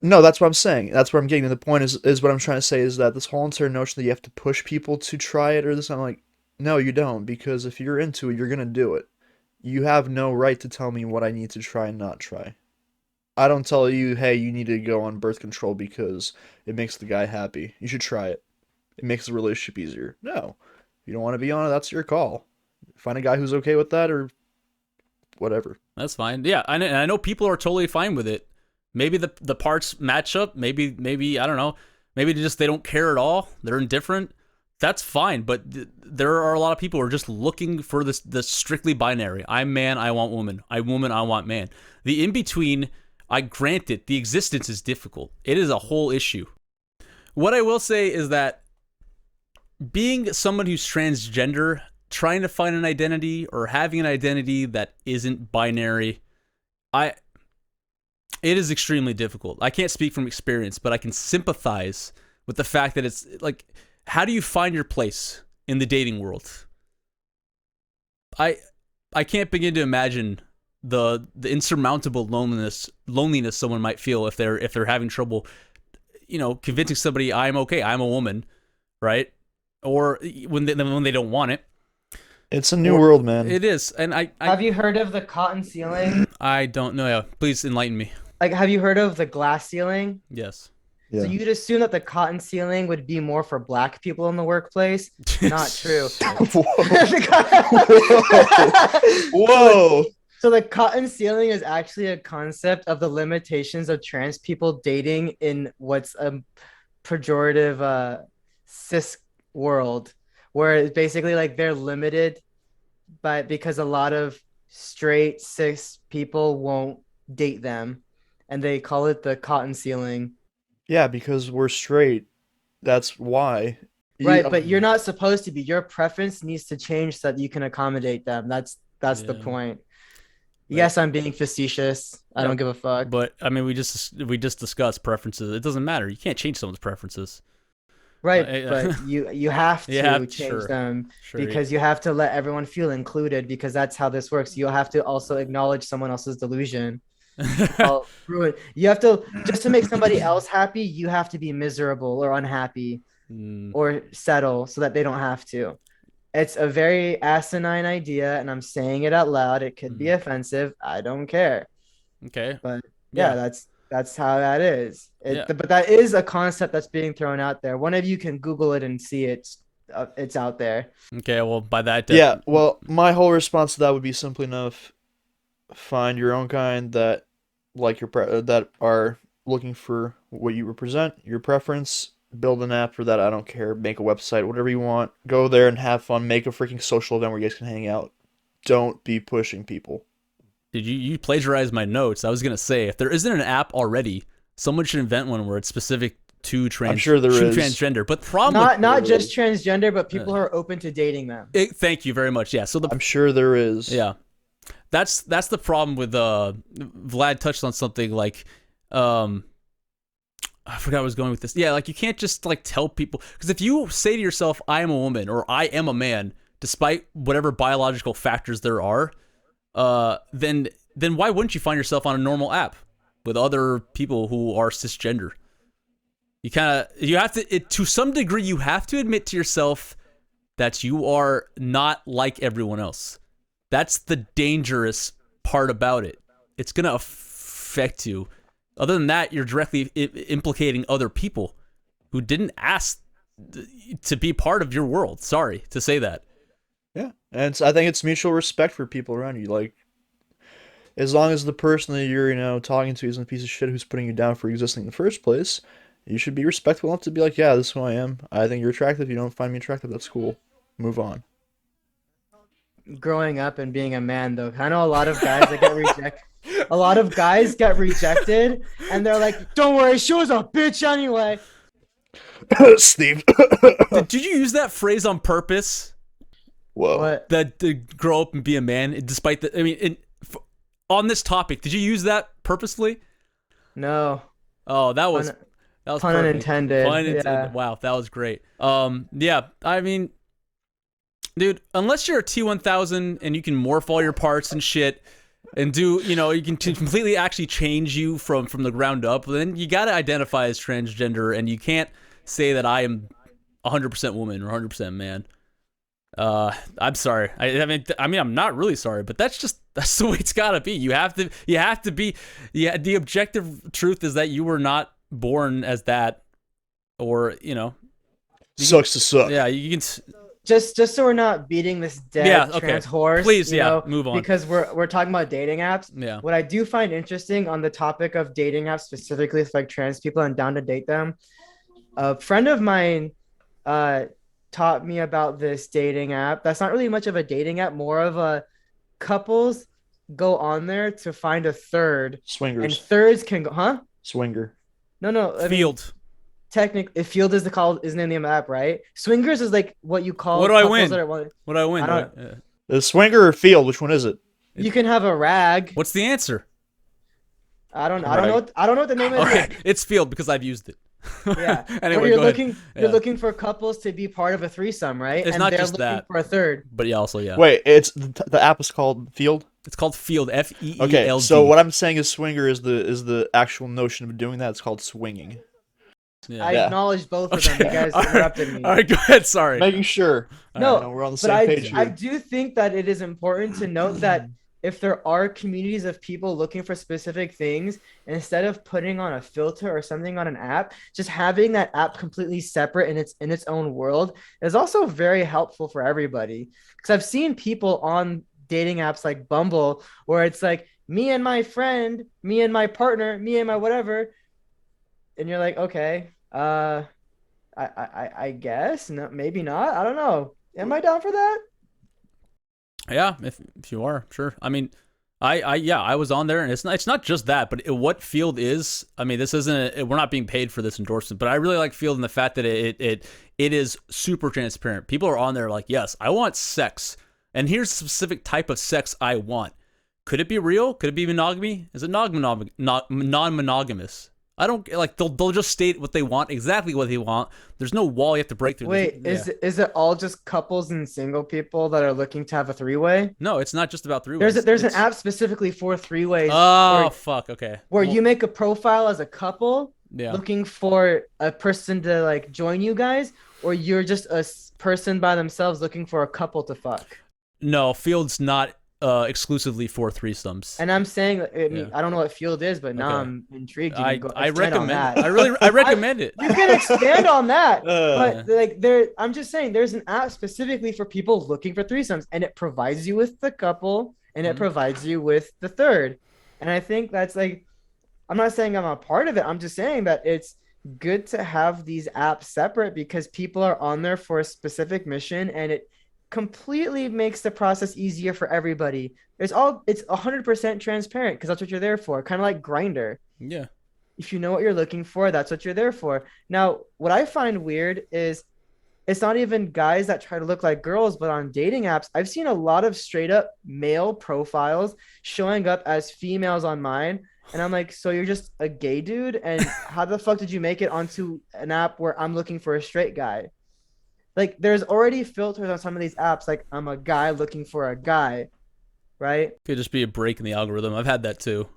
No, that's what I'm saying. That's what I'm getting to. The point is what I'm trying to say is that this whole entire notion that you have to push people to try it or this, I'm like, no, you don't, because if you're into it, you're going to do it. You have no right to tell me what I need to try and not try. I don't tell you, hey, you need to go on birth control because it makes the guy happy. You should try it. It makes the relationship easier. No. If you don't want to be on it, that's your call. Find a guy who's okay with that or whatever. That's fine. Yeah, I know people are totally fine with it. Maybe the parts match up. Maybe I don't know. Maybe they don't care at all. They're indifferent. That's fine. But there are a lot of people who are just looking for the strictly binary. I'm man, I want woman. I'm woman, I want man. The in between, I grant it, the existence is difficult. It is a whole issue. What I will say is that being someone who's transgender, trying to find an identity or having an identity that isn't binary, it is extremely difficult. I can't speak from experience, but I can sympathize with the fact that it's like, how do you find your place in the dating world? I can't begin to imagine the insurmountable loneliness someone might feel if they're having trouble, convincing somebody I'm okay, I'm a woman, right? Or when they don't want it. It's a new world, man. It is, and I have you heard of the cotton ceiling? I don't know. Yeah, please enlighten me. Like, have you heard of the glass ceiling? Yes. Yeah. So you'd assume that the cotton ceiling would be more for black people in the workplace. Not true. Whoa. So the cotton ceiling is actually a concept of the limitations of trans people dating in what's a pejorative cis world, where it's basically like they're limited because a lot of straight cis people won't date them, and they call it the cotton ceiling. Yeah, because we're straight. That's why. Right, but you're not supposed to be. Your preference needs to change so that you can accommodate them. That's the point. Yes, I'm being facetious. I don't give a fuck. But I mean, we just discussed preferences. It doesn't matter. You can't change someone's preferences. Right, but you have to change them because you have to let everyone feel included, because that's how this works. You'll have to also acknowledge someone else's delusion. Well, ruin. You have to just to make somebody else happy. You have to be miserable or unhappy Mm, or settle so that they don't have to. It's a very asinine idea, and I'm saying it out loud. It could be mm. offensive. I don't care. Okay. But yeah, Yeah. that's how that is. Yeah. But that is a concept that's being thrown out there. One of you can Google it and see it's out there. Okay. Well, by that, Yeah, well, my whole response to that would be simple enough. Find your own kind that that are looking for what you represent, your preference. Build an app for that. I don't care. Make a website, whatever you want. Go there and have fun. Make a freaking social event where you guys can hang out. Don't be pushing people. did you plagiarize my notes? I was gonna say if there isn't an app already, someone should invent one where it's specific to I'm sure there is. transgender. But the problem Not just transgender, but people who are open to dating them. thank you very much. Yeah. So I'm sure there is. yeah, that's the problem with Vlad touched on something like I forgot where I was going with this. Yeah, like you can't just like tell people because if you say to yourself, "I am a woman" or "I am a man," despite whatever biological factors there are, then why wouldn't you find yourself on a normal app with other people who are cisgender? You have to some degree you have to admit to yourself that you are not like everyone else. That's the dangerous part about it. It's gonna affect you. Other than that, you're directly implicating other people who didn't ask to be part of your world. Sorry to say that. Yeah, and I think it's mutual respect for people around you. Like, as long as the person that you're talking to isn't a piece of shit who's putting you down for existing in the first place, you should be respectful enough to be like, yeah, this is who I am. I think you're attractive. You don't find me attractive. That's cool. Move on. Growing up and being a man, though, I know a lot of guys that get rejected. A lot of guys get rejected, and they're like, "Don't worry, she was a bitch anyway." Steve. Did you use that phrase on purpose? Whoa. What? That to grow up and be a man, despite the. I mean, on this topic, did you use that purposely? No. Oh, that was Pun perfect. unintended. Pun intended. Yeah. Wow, that was great. Yeah, I mean, dude, unless you're a T1000 and you can morph all your parts and shit, and do you can completely actually change you from the ground up, then you gotta identify as transgender, and you can't say that I am 100% woman or 100% man. I'm sorry. I mean, I'm not really sorry, but that's the way it's gotta be. You have to be. Yeah, the objective truth is that you were not born as that, or Sucks to suck. yeah, you can. Just so we're not beating this dead trans horse, Please, move on. because we're talking about dating apps. Yeah. What I do find interesting on the topic of dating apps, specifically with like trans people and down to date them, a friend of mine taught me about this dating app. That's not really much of a dating app, more of a couples go on there to find a third, and Swingers. thirds can go, huh? Swinger. No, I mean, Field. technically, Field is isn't in the app, right? Swingers is like what you call. What do I couples win? that are What do I win? I don't- Yeah. The swinger or field? Which one is it? You can have a rag. What's the answer? I don't know. I don't know what the name is. Okay, it's field because I've used it. Yeah. Anyway, you're go ahead. looking. Yeah. You're looking for couples to be part of a threesome, right? It's and not they're just looking that. for a third. But yeah, also yeah. Wait, it's the app is called Field. It's called Field. FEELD. Okay, so what I'm saying is swinger is the actual notion of doing that. It's called swinging. Yeah. I acknowledged both of them. You guys All right. interrupted me. All right, go ahead. Sorry. Making sure. No, No, we're on the but same page here. I do think that it is important to note that if there are communities of people looking for specific things, instead of putting on a filter or something on an app, just having that app completely separate and it's in its own world is also very helpful for everybody. Because I've seen people on dating apps like Bumble where it's like me and my friend, me and my partner, me and my whatever, and you're like, okay, I guess no, maybe not. I don't know. Am I down for that? Yeah, if you are, sure. I mean, I was on there, and it's not just that, but what Field is. I mean, this isn't. We're not being paid for this endorsement, but I really like Field in the fact that it is super transparent. People are on there like, yes, I want sex, and here's a specific type of sex I want. Could it be real? Could it be monogamy? Is it non-monogamous? I don't like they'll just state what they want, exactly what they want. There's no wall you have to break through. Wait, is it all just couples and single people that are looking to have a three-way? No, it's not just about three-ways. There's an app specifically for three-ways. Oh, fuck. Okay. Where you make a profile as a couple, Yeah. looking for a person to like join you guys, or you're just a person by themselves looking for a couple to fuck. No, Field's not exclusively for threesomes. And I'm saying, I don't know what Field is, but now Okay. I'm intrigued. You I can go I expand on recommend that. it. I recommend it. You can expand on that, Uh. but like I'm just saying, there's an app specifically for people looking for threesomes, and it provides you with the couple, and it provides you with the third. And I think that's like, I'm not saying I'm a part of it. I'm just saying that it's good to have these apps separate because people are on there for a specific mission, and it completely makes the process easier for everybody. It's 100% transparent because that's what you're there for. Kind of like Grindr. Yeah. If you know what you're looking for, that's what you're there for. Now, what I find weird is it's not even guys that try to look like girls, but on dating apps, I've seen a lot of straight up male profiles showing up as females on mine. And I'm like, so you're just a gay dude? And how the fuck did you make it onto an app where I'm looking for a straight guy? Like, there's already filters on some of these apps. Like, I'm a guy looking for a guy, right? Could just be a break in the algorithm. I've had that too.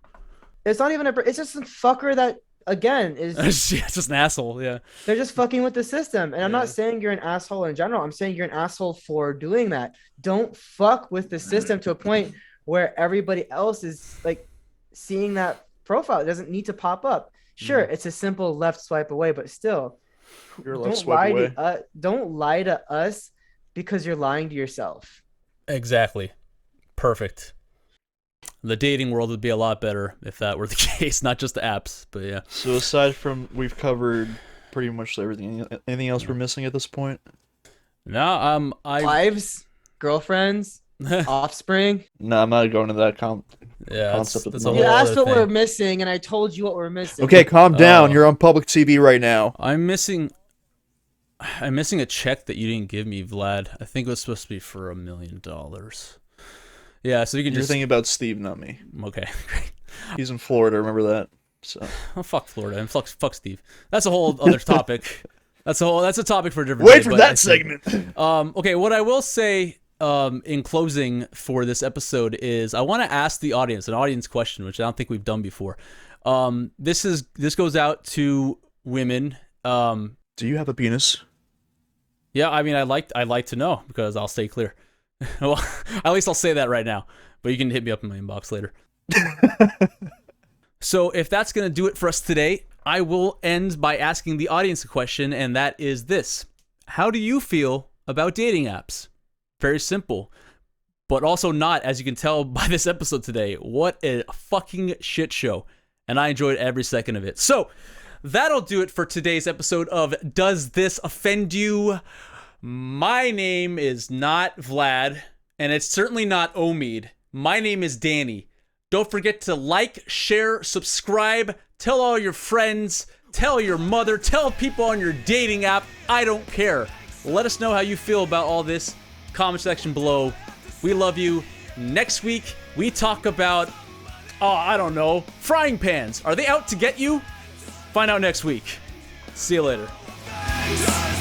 It's not even it's just some fucker that, again, is It's just an asshole. Yeah. they're just fucking with the system. And I'm Yeah. not saying you're an asshole in general. I'm saying you're an asshole for doing that. Don't fuck with the system to a point where everybody else is like seeing that profile. It doesn't need to pop up. Sure, it's a simple left swipe away, but still, You're a left swipe away. don't lie to us because you're lying to yourself. Exactly. Perfect. The dating world would be a lot better if that were the case, not just the apps, but yeah. So aside from, we've covered pretty much everything. Anything else we're missing at this point? No, Wives, girlfriends, offspring. No, I'm not going to that yeah, concept at the that's a moment. You whole asked other what we're thing. missing, and I told you what we're missing. Okay, calm down. You're on public TV right now. I'm missing a check that you didn't give me, Vlad. I think it was supposed to be for $1 million. Yeah, so you can You're just thinking about Steve, not me. okay, great. He's in Florida. Remember that. So Oh, fuck Florida and fuck Steve. That's a whole other topic. That's a topic for a different wait day, for but that I think- segment. Okay, what I will say in closing for this episode is I want to ask the audience an audience question, which I don't think we've done before. This goes out to women. Do you have a penis? Yeah, I mean, I'd like to know because I'll stay clear. Well, at least I'll say that right now. But you can hit me up in my inbox later. So if that's gonna do it for us today, I will end by asking the audience a question, and that is this: how do you feel about dating apps? Very simple, but also not, as you can tell by this episode today. What a fucking shit show, and I enjoyed every second of it. So that'll do it for today's episode of Does This Offend You? My name is not Vlad, and it's certainly not Omid. My name is Danny. Don't forget to like, share, subscribe, tell all your friends, tell your mother, tell people on your dating app. I don't care. Let us know how you feel about all this. Comment section below. We love you. Next week, we talk about, I don't know, frying pans. Are they out to get you? Find out next week. See you later. Does